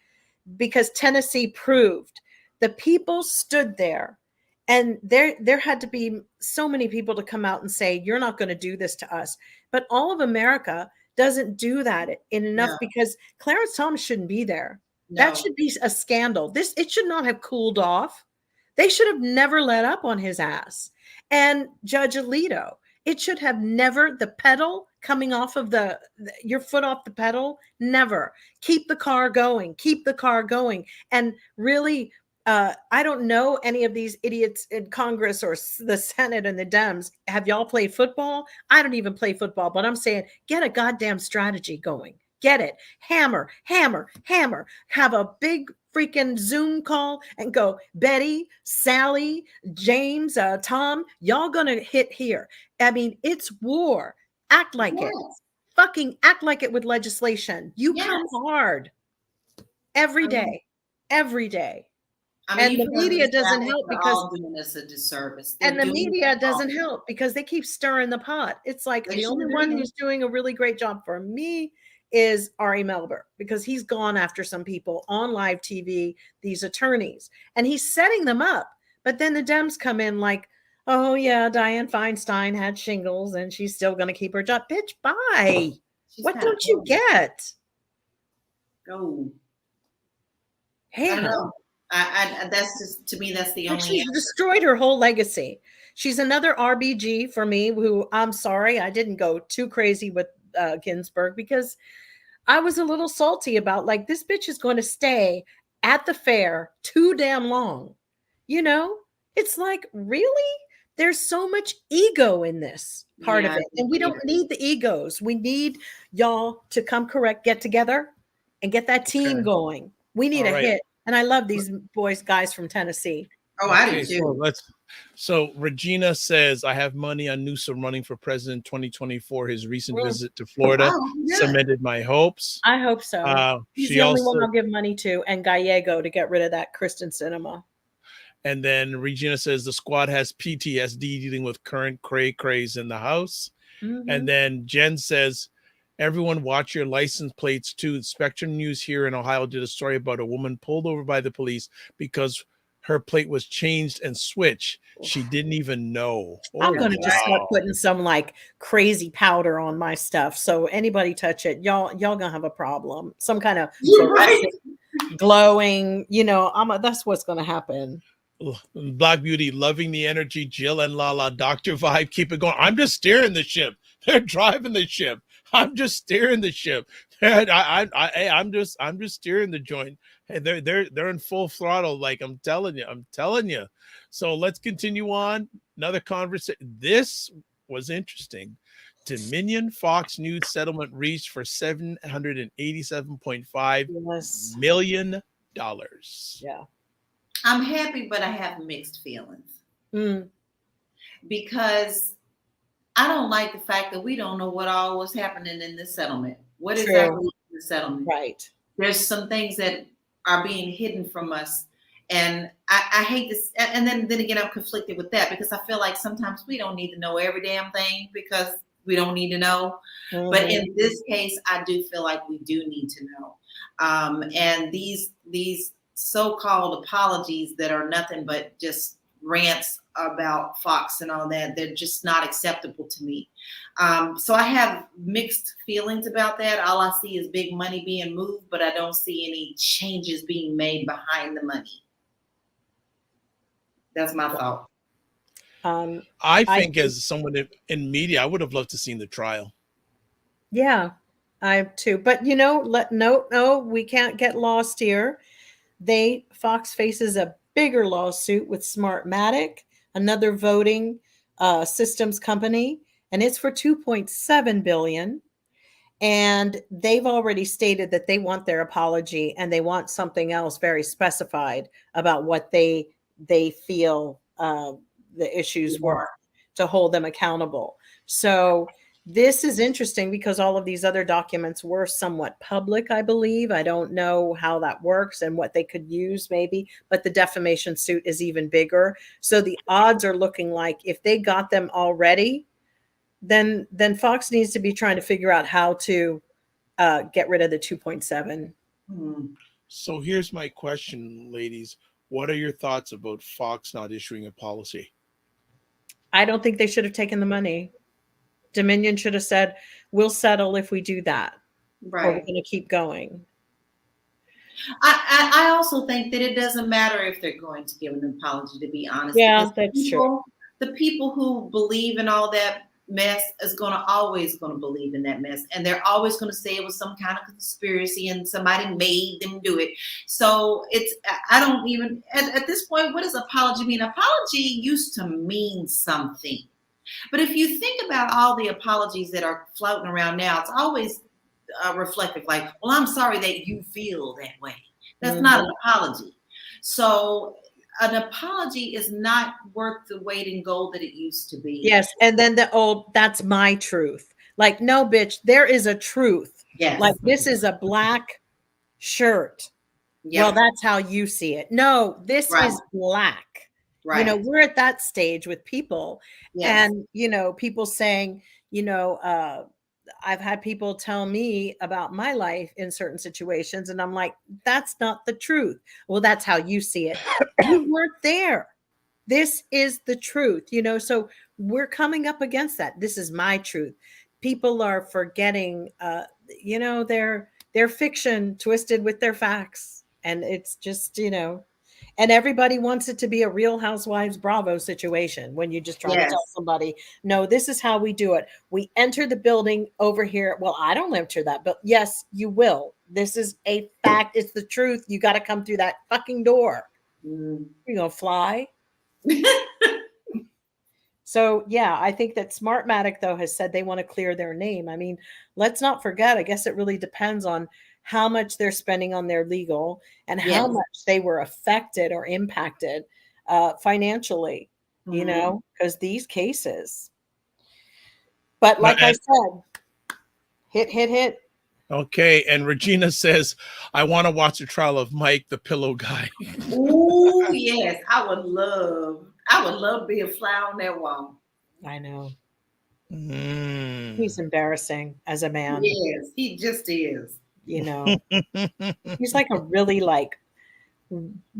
because Tennessee proved the people stood there, and there had to be so many people to come out and say, you're not going to do this to us. But all of America doesn't do that enough because Clarence Thomas shouldn't be there. No. That should be a scandal. It should not have cooled off. They should have never let up on his ass. And Judge Alito, it should have never, the pedal coming off of your foot off the pedal, never. Keep the car going. And really, I don't know any of these idiots in Congress or the Senate and the Dems. Have y'all played football? I don't even play football, but I'm saying get a goddamn strategy going. Get it. Hammer. Have a big freaking Zoom call and go, Betty, Sally, James, Tom, y'all gonna hit here. I mean, it's war. Act like it. Fucking act like it with legislation. You come hard every day. And the media doesn't help because doing us a disservice. And the media doesn't help because they keep stirring the pot. It's like the only one who's doing a really great job for me is Ari Melber, because he's gone after some people on live TV, these attorneys, and he's setting them up. But then the Dems come in like, oh yeah, Dianne Feinstein had shingles and she's still going to keep her job. Bitch, bye. What don't you get? Go. Hey, I that's just, to me, that's the only. She's destroyed her whole legacy. She's another RBG for me, who I'm sorry, I didn't go too crazy with Ginsburg, because I was a little salty about, like, this bitch is going to stay at the fair too damn long. It's like, really? There's so much ego in this part of it. And we don't need the egos. We need y'all to come get together and get that team going. We need a hit. And I love these guys from Tennessee. Oh, I do too. So Regina says, I have money on Newsom running for president 2024. His recent visit to Florida cemented my hopes. I hope so. He's the only one I'll give money to, and Gallego to get rid of that Kristen Sinema. And then Regina says the squad has PTSD dealing with current craze in the house. Mm-hmm. And then Jen says, everyone watch your license plates too. Spectrum News here in Ohio did a story about a woman pulled over by the police because her plate was changed and switched. She didn't even know. I'm going to just start putting some like crazy powder on my stuff. So anybody touch it, y'all gonna have a problem. Some kind of glowing, that's what's going to happen. Black Beauty, loving the energy. Jill and LaLa, Dr. Vibe, keep it going. I'm just steering the ship. They're driving the ship. I'm just steering the ship. I'm just steering the joint. Hey, they're in full throttle. Like I'm telling you. So let's continue on. Another conversation. This was interesting. Dominion Fox News settlement reached for $787.5 million. Yeah. I'm happy, but I have mixed feelings because I don't like the fact that we don't know what all was happening in this settlement. What is exactly in the settlement? Right. There's some things that are being hidden from us. And I hate this. And then again, I'm conflicted with that because I feel like sometimes we don't need to know every damn thing because we don't need to know. But in this case, I do feel like we do need to know. And these so-called apologies that are nothing but just rants about Fox and all that, they're just not acceptable to me. So I have mixed feelings about that. All I see is big money being moved, but I don't see any changes being made behind the money. That's my thought. I think as someone in media, I would have loved to seen the trial. Yeah, I too. But no, we can't get lost here. Fox faces a bigger lawsuit with Smartmatic, another voting systems company, and it's for $2.7 billion. And they've already stated that they want their apology and they want something else very specified about what they feel the issues were to hold them accountable. So this is interesting because all of these other documents were somewhat public, I believe. I don't know how that works and what they could use maybe, but the defamation suit is even bigger. So the odds are looking like if they got them already, then Fox needs to be trying to figure out how to get rid of the 2.7. So here's my question, ladies. What are your thoughts about Fox not issuing a policy? I don't think they should have taken the money. Dominion should have said, we'll settle if we do that. Right. Or we're going to keep going. I also think that it doesn't matter if they're going to give an apology, to be honest. Yeah, that's true. The people who believe in all that mess is always going to believe in that mess, and they're always going to say it was some kind of conspiracy and somebody made them do it. So I don't even at this point, what does apology mean? Apology used to mean something, but if you think about all the apologies that are floating around now, it's always reflective, like, well, I'm sorry that you feel that way. That's not an apology. So an apology is not worth the weight in gold that it used to be. Yes. And then that's my truth. Like, no, bitch, there is a truth. Yes. Like, this is a black shirt. Yep. Well, that's how you see it. No, this is black. Right. We're at that stage with people. Yes. And, people saying, I've had people tell me about my life in certain situations, and I'm like, that's not the truth. Well, that's how you see it. You weren't there. This is the truth, so we're coming up against that. This is my truth. People are forgetting, their fiction twisted with their facts. And it's just, and everybody wants it to be a Real Housewives Bravo situation when you just try to tell somebody, no, this is how we do it. We enter the building over here. Well, I don't enter that, but yes, you will. This is a fact. It's the truth. You got to come through that fucking door. You're going to fly. So, yeah, I think that Smartmatic, though, has said they want to clear their name. I mean, let's not forget, I guess it really depends on how much they're spending on their legal and how much they were affected or impacted financially, because these cases. But like I said, hit. Okay. And Regina says, I want to watch the trial of Mike, the pillow guy. Oh, yes. I would love to be a fly on that wall. I know. He's embarrassing as a man. Yes, he just is. He's like a really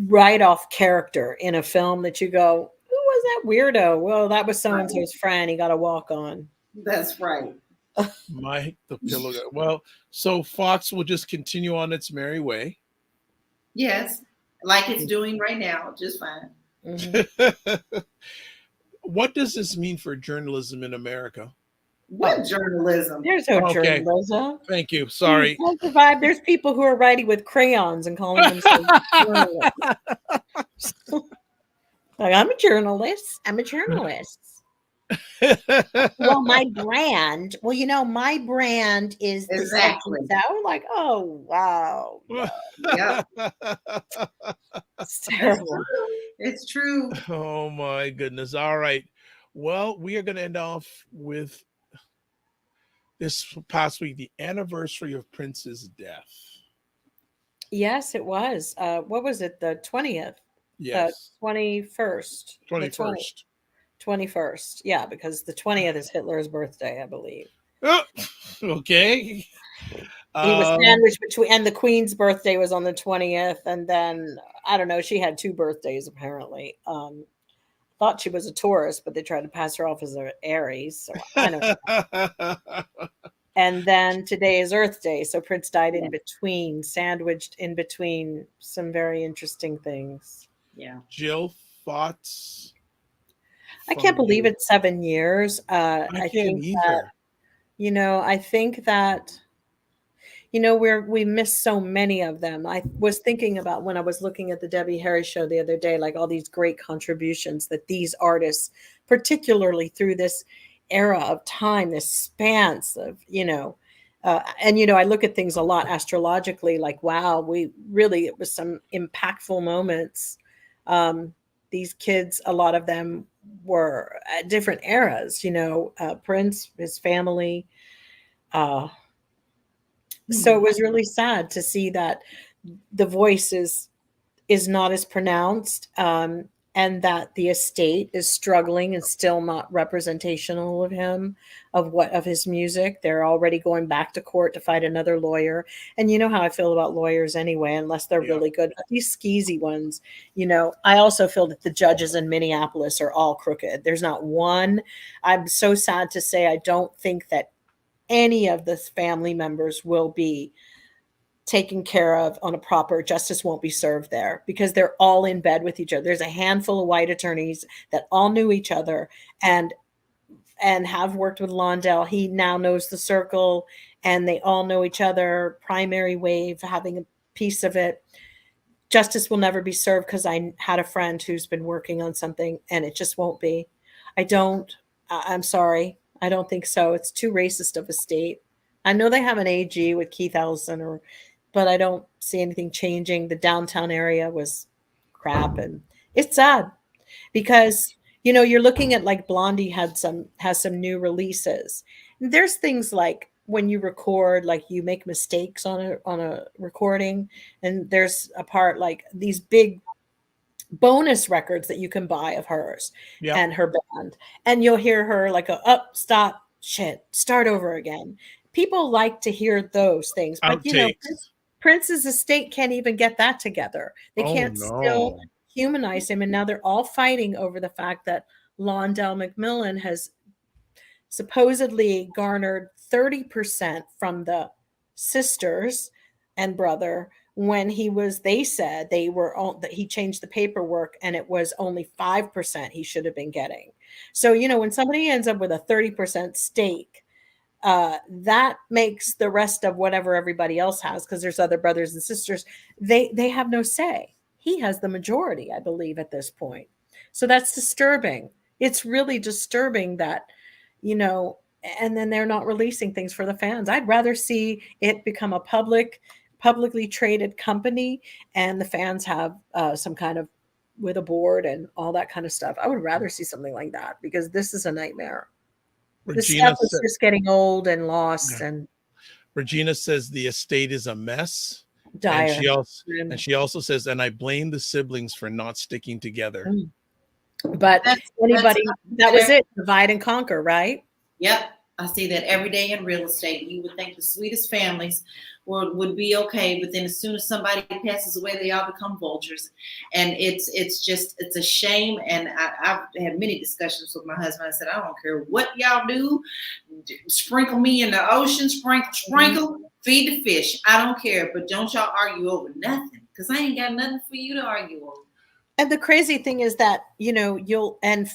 write-off character in a film that you go, who was that weirdo? Well, that was so-and-so's friend. He got a walk on. That's right. Mike, the pillow guy. Well, so Fox will just continue on its merry way. Yes, like it's doing right now, just fine. What does this mean for journalism in America? What journalism? There's no Okay. journalism. Thank you. Sorry. Don't survive. There's people who are writing with crayons and calling themselves journalists. Like, I'm a journalist. I'm a journalist. Well, my brand. Well, you know, my brand is Exactly. So like, oh wow, Yeah, it's terrible. it's true. Oh my goodness. All right. Well, we are going to end off with this past week, the anniversary of Prince's death. Yes, it was. What was it? The 20th. Yes. 21st. 21st. 21st. Yeah, because the 20th is Hitler's birthday, I believe. Oh, okay. He was sandwiched between, and the Queen's birthday was on the 20th, and then I don't know. She had 2 birthdays apparently. Thought she was a Taurus, but they tried to pass her off as an Aries. So I don't know. And then today is Earth Day, so Prince died in between, sandwiched in between some very interesting things. Yeah. Jill, thoughts? I can't believe it's 7 years. I can't think either. that, you know, I think that, you know, we miss so many of them. I was thinking about when I was looking at the Debbie Harry show the other day, like all these great contributions that these artists, particularly through this era of time, this span of, you know, and, you know, I look at things a lot astrologically, like, wow, it was some impactful moments. These kids, a lot of them were at different eras, you know, Prince, his family. So it was really sad to see that the voice is not as pronounced, and that the estate is struggling and still not representational of him, of his music. They're already going back to court to fight another lawyer. And you know how I feel about lawyers anyway, unless they're really good. But these skeezy ones, you know, I also feel that the judges in Minneapolis are all crooked. There's not one. I'm so sad to say I don't think that any of the family members will be taken care of on a proper, justice won't be served there because they're all in bed with each other. There's a handful of white attorneys that all knew each other and have worked with Londell. He now knows the circle and they all know each other. Primary wave, having a piece of it. Justice will never be served because I had a friend who's been working on something and it just won't be. I'm sorry. I don't think so. It's too racist of a state. I know they have an AG with Keith Ellison, but I don't see anything changing. The downtown area was crap, and it's sad because, you know, you're looking at like Blondie has some new releases. There's things like when you record, like you make mistakes on a recording, and there's a part like these big bonus records that you can buy of hers and her band, and you'll hear her like stop, shit, start over again. People like to hear those things, but you know, Prince's estate can't even get that together. They can't still humanize him, and now they're all fighting over the fact that Londell McMillan has supposedly garnered 30% from the sisters and brother when they said that he changed the paperwork and it was only 5% he should have been getting. So, you know, when somebody ends up with a 30% stake, that makes the rest of whatever everybody else has, because there's other brothers and sisters, they have no say. He has the majority, I believe, at this point. So that's disturbing. It's really disturbing that, you know, and then they're not releasing things for the fans. I'd rather see it become a publicly traded company and the fans have some kind of, with a board and all that kind of stuff. I would rather see something like that because this is a nightmare. The stuff is just getting old and lost. And Regina says the estate is a mess. Dire. And she also says, and I blame the siblings for not sticking together. But that was it. Divide and conquer, right? Yep. I see that every day in real estate. You would think the sweetest families would be okay, but then as soon as somebody passes away, they all become vultures. And it's a shame. And I've had many discussions with my husband. I said, I don't care what y'all do. Sprinkle me in the ocean, sprinkle, feed the fish. I don't care, but don't y'all argue over nothing, because I ain't got nothing for you to argue over. And the crazy thing is that,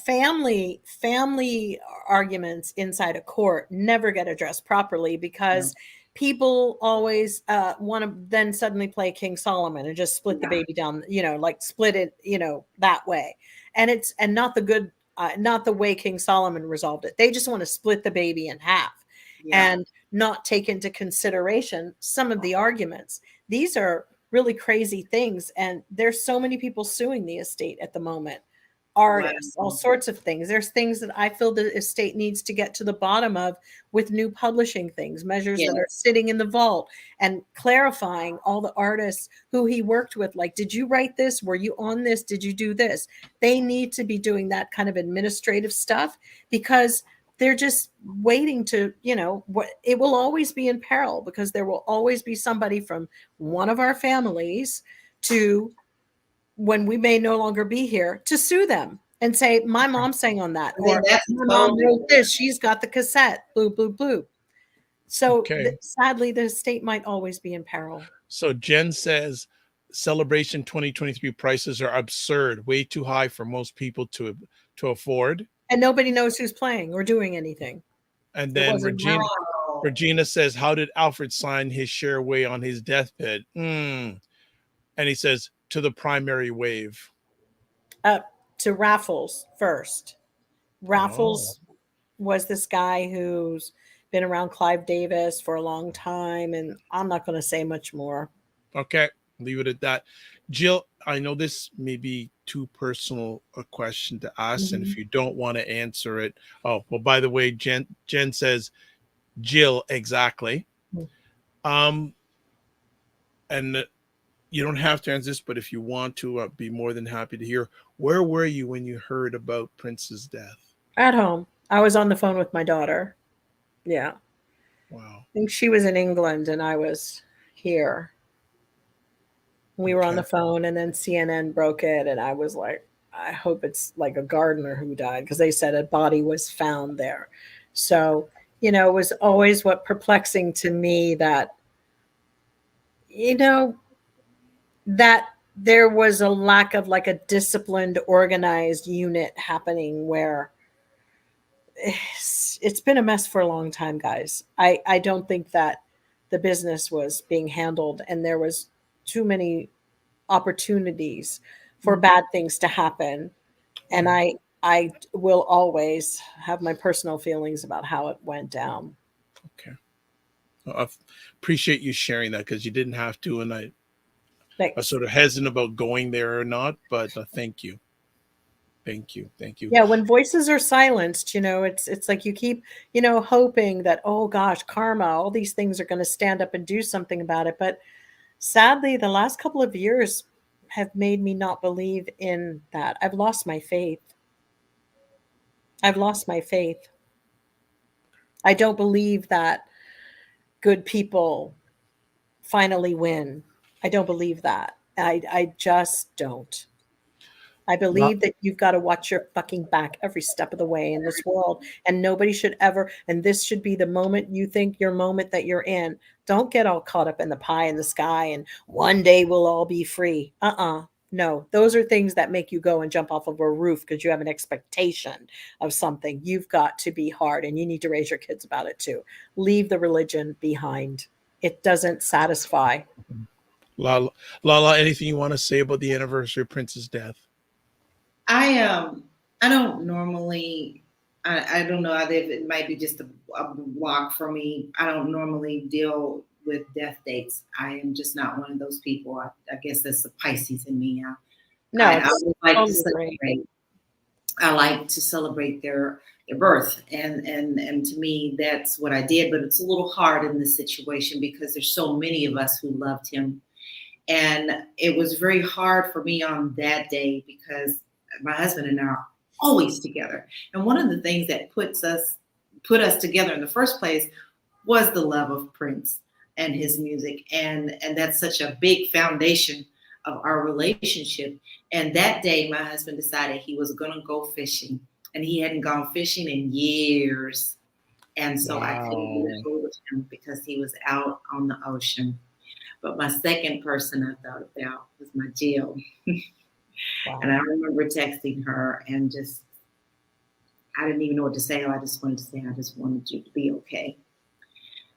family arguments inside a court never get addressed properly because people always want to then suddenly play King Solomon and just split the baby down, like split it, that way. And not the good, not the way King Solomon resolved it. They just want to split the baby in half and not take into consideration some of the arguments. These are really crazy things, and there's so many people suing the estate at the moment, artists, all sorts of things. There's things that I feel the estate needs to get to the bottom of with new publishing things, measures that are sitting in the vault, and clarifying all the artists who he worked with, like, did you write this, were you on this, did you do this? They need to be doing that kind of administrative stuff, because they're just waiting to, it will always be in peril, because there will always be somebody from one of our families to, when we may no longer be here, to sue them and say, my mom sang on that, or my mom wrote this, she's got the cassette, blue, blue, blue. So sadly, the estate might always be in peril. So Jen says, Celebration 2023 prices are absurd, way too high for most people to afford. And nobody knows who's playing or doing anything. And then Regina says, how did Alfred sign his share away on his deathbed? And he says, to the primary wave. To Raffles first. Raffles was this guy who's been around Clive Davis for a long time, and I'm not going to say much more. Okay, leave it at that. Jill, I know this may be too personal a question to ask, and if you don't want to answer it, by the way, Jen says, Jill, exactly. And you don't have to answer this, but if you want to, I'd be more than happy to hear. Where were you when you heard about Prince's death? At home. I was on the phone with my daughter. Yeah. Wow. I think she was in England and I was here. We were on the phone, and then CNN broke it, and I was like, I hope it's like a gardener who died, because they said a body was found there. So, it was always perplexing to me that, that there was a lack of like a disciplined, organized unit happening where it's been a mess for a long time, guys. I don't think that the business was being handled, and there was too many opportunities for bad things to happen. And I will always have my personal feelings about how it went down. Okay. Well, I appreciate you sharing that, because you didn't have to, and I was sort of hesitant about going there or not, but thank you. Thank you. Yeah, when voices are silenced, it's like you keep, hoping that, oh gosh, karma, all these things are going to stand up and do something about it. But sadly, the last couple of years have made me not believe in that. I've lost my faith. I don't believe that good people finally win. I don't believe that. I just don't. I believe that you've got to watch your fucking back every step of the way in this world, and nobody should ever, and this should be the moment you think your moment that you're in. Don't get all caught up in the pie in the sky and one day we'll all be free. No, those are things that make you go and jump off of a roof because you have an expectation of something. You've got to be hard, and you need to raise your kids about it too. Leave the religion behind. It doesn't satisfy. LaLa, anything you want to say about the anniversary of Prince's death? I don't normally, I don't know, it might be just a block for me. I don't normally deal with death dates. I am just not one of those people. I guess that's the Pisces in me. I like to celebrate their birth, and to me that's what I did. But it's a little hard in this situation because there's so many of us who loved him, and it was very hard for me on that day because my husband and I are always together. And one of the things that put us together in the first place was the love of Prince and his music. And that's such a big foundation of our relationship. And that day, my husband decided he was going to go fishing, and he hadn't gone fishing in years. And so I couldn't go with him because he was out on the ocean. But my second person I thought about was my Jill. Wow. And I remember texting her and I didn't even know what to say. I just wanted to say, I just wanted you to be okay.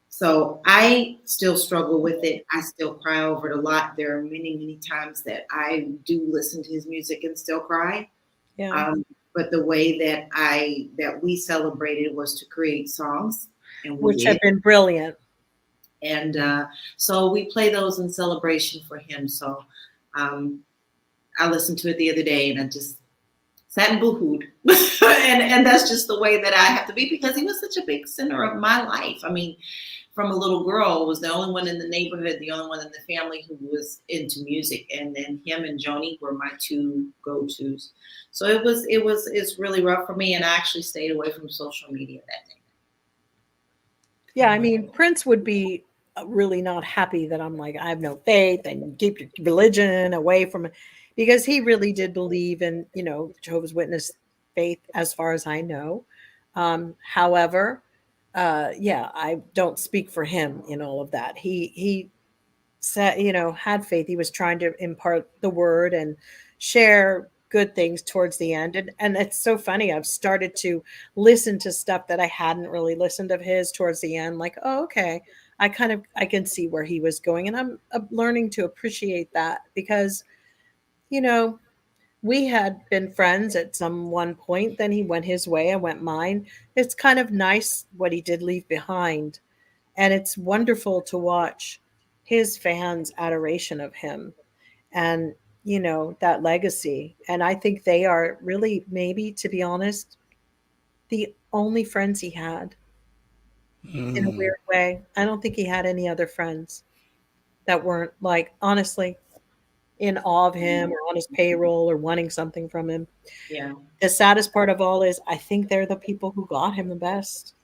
So I still struggle with it. I still cry over it a lot. There are many, many times that I do listen to his music and still cry. Yeah. But the way that we celebrated was to create songs, and Which have been brilliant. And so we play those in celebration for him. So I listened to it the other day, and I just sat and boohooed. and that's just the way that I have to be, because he was such a big center of my life. I mean, from a little girl, was the only one in the neighborhood, the only one in the family who was into music. And then him and Joni were my two go-tos. So it's really rough for me. And I actually stayed away from social media that day. Yeah. I mean, Prince would be really not happy that I'm like, I have no faith and keep your religion away from it, because he really did believe in, Jehovah's Witness faith, as far as I know. However, I don't speak for him in all of that. He said, had faith. He was trying to impart the word and share good things towards the end. And it's so funny. I've started to listen to stuff that I hadn't really listened of his towards the end. Like, oh, okay. I can see where he was going. And I'm learning to appreciate that, because, we had been friends at one point. Then he went his way, I went mine. It's kind of nice what he did leave behind. And it's wonderful to watch his fans' adoration of him and, that legacy. And I think they are really, maybe, to be honest, the only friends he had, in a weird way. I don't think he had any other friends that weren't, like, honestly, in awe of him or on his payroll or wanting something from him. Yeah. The saddest part of all is I think they're the people who got him the best,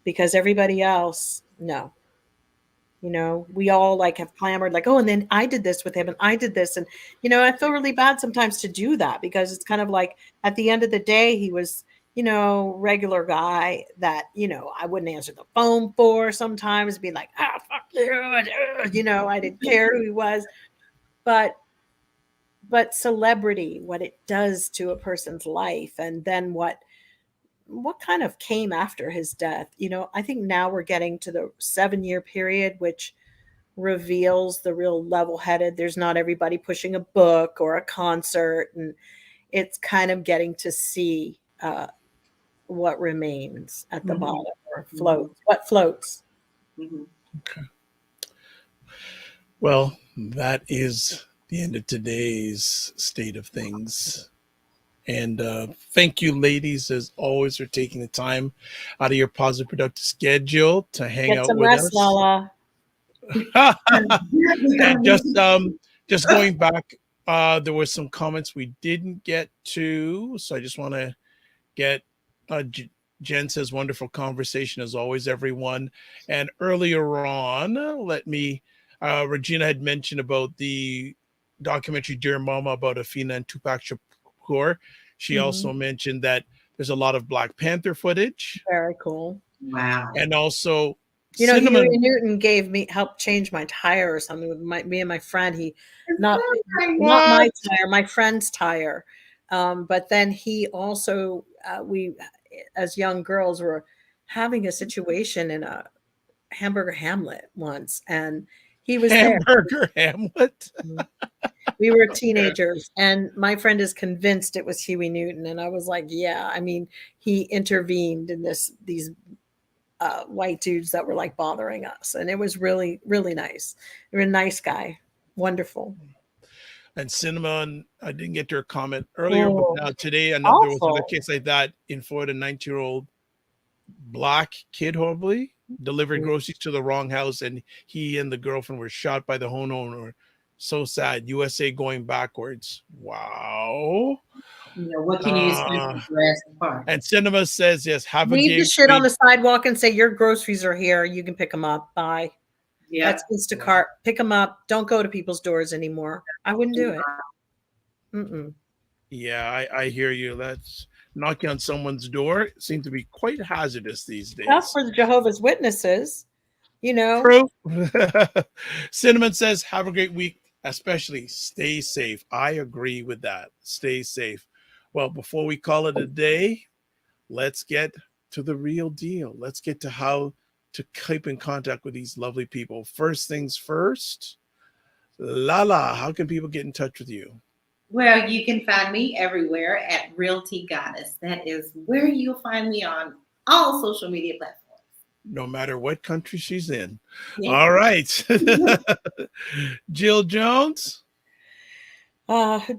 because everybody else, no. We all have clamored like, oh, and then I did this with him and I did this. And, I feel really bad sometimes to do that, because it's kind of like, at the end of the day, he was, regular guy that, I wouldn't answer the phone for sometimes, be like, fuck you. I didn't care who he was. But celebrity, what it does to a person's life, and then what kind of came after his death. I think now we're getting to the 7-year period, which reveals the real level-headed. There's not everybody pushing a book or a concert, and it's kind of getting to see what remains at the bottom, or floats. What floats. Okay. Well, that is the end of today's State of Things. And thank you, ladies, as always, for taking the time out of your positive, productive schedule to hang out with us. LaLa. And just going back, there were some comments we didn't get to, so I just want to get. Jen says, "Wonderful conversation as always, everyone." And earlier on, Regina had mentioned about the documentary Dear Mama about Afina and Tupac Shakur. She also mentioned that there's a lot of Black Panther footage. Very cool. Wow. And also, Huey Newton helped change my tire or something with me and my friend. Not my tire, my friend's tire. But then he also, we as young girls were having a situation in a Hamburger Hamlet once, and he was Hamburger Hamlet. We were teenagers, and my friend is convinced it was Huey Newton, and I was like, yeah. I mean, he intervened in these white dudes that were like bothering us, and it was really, really nice. You're a nice guy, wonderful. And Cinnamon, I didn't get to her comment earlier, but now today, I know there was another case like that in Florida. 19-year-old Black kid horribly delivered groceries to the wrong house, and he and the girlfriend were shot by the homeowner. So sad. USA going backwards. Wow. What can you expect for? And Cinema says, yes, have a leave the shit on the sidewalk and say your groceries are here. You can pick them up. Bye. Yeah. That's Instacart. Pick them up. Don't go to people's doors anymore. I wouldn't do it. Yeah, I hear you. That's knocking on someone's door seems to be quite hazardous these days. That's for the Jehovah's Witnesses. True. Cinnamon says, have a great week especially stay safe. I agree with that. Stay safe. Well, before we call it a day, let's get to the real deal. Let's get to how to keep in contact with these lovely people. First things first, LaLa, how can people get in touch with you? Well, you can find me everywhere at Realty Goddess. That is where you'll find me on all social media platforms. No matter what country she's in. Yeah. All right. Jill Jones?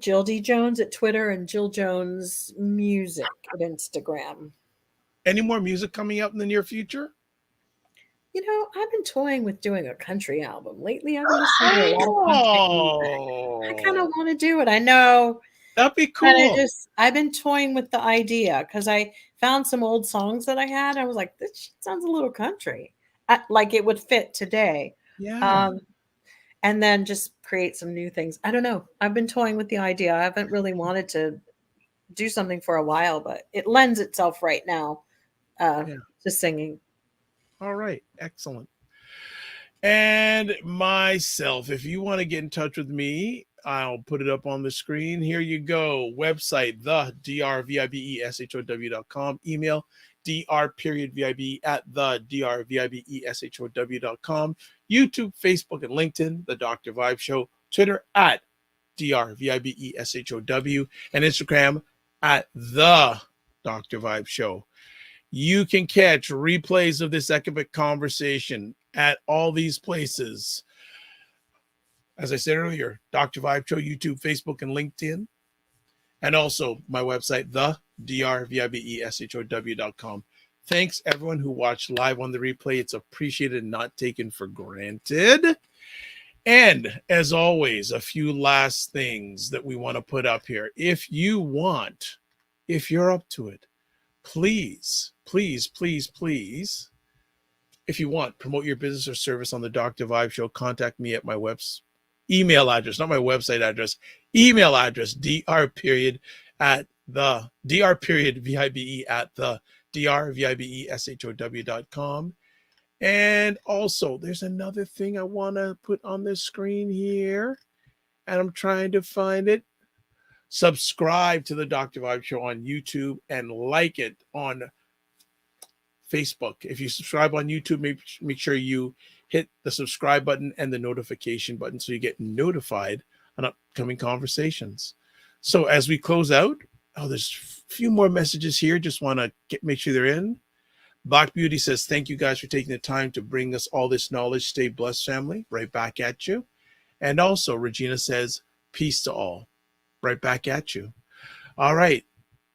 Jill D. Jones at Twitter and Jill Jones Music at Instagram. Any more music coming out in the near future? I've been toying with doing a country album. Lately, I've been listening to a lot of country. I kind of want to do it. I know. That'd be cool. I've been toying with the idea because I found some old songs that I had. I was like, this sounds a little country. Like it would fit today. Yeah. And then just create some new things. I don't know. I've been toying with the idea. I haven't really wanted to do something for a while, but it lends itself right now to singing. All right. Excellent. And myself, if you want to get in touch with me, I'll put it up on the screen. Here you go. Website, thedrvibeshow.com. Email, dr.vib@thedrvibeshow.com. YouTube, Facebook, and LinkedIn, The Dr. Vibe Show. Twitter, at drvibeshow. And Instagram, at The Dr. Vibe Show. You can catch replays of this epic conversation at all these places. As I said earlier, Dr. Vibe Show, YouTube, Facebook, and LinkedIn. And also my website, thedrvibeshow.com. Thanks, everyone who watched live on the replay. It's appreciated and not taken for granted. And as always, a few last things that we want to put up here. If you're up to it, please, if you want, promote your business or service on the Dr. Vibe Show, contact me at my email address, not my website address, email address, drvibeshow.com. And also, there's another thing I want to put on the screen here, and I'm trying to find it. Subscribe to the Dr. Vibe Show on YouTube and like it on Facebook. If you subscribe on YouTube, make sure you hit the subscribe button and the notification button so you get notified on upcoming conversations. So as we close out, there's a few more messages here. Just want to make sure they're in. Black Beauty says, thank you guys for taking the time to bring us all this knowledge. Stay blessed, family. Right back at you. And also, Regina says, peace to all. Right back at you. All right.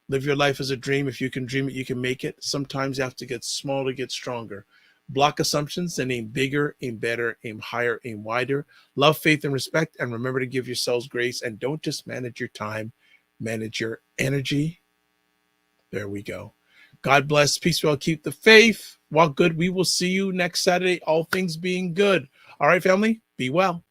Live your life as a dream. If you can dream it, you can make it. Sometimes you have to get small to get stronger. Block assumptions and aim bigger, aim better, aim higher, aim wider. Love, faith, and respect. And remember to give yourselves grace. And don't just manage your time, manage your energy. There we go. God bless. Peace. Well, keep the faith. Walk good. We will see you next Saturday. All things being good. All right, family. Be well.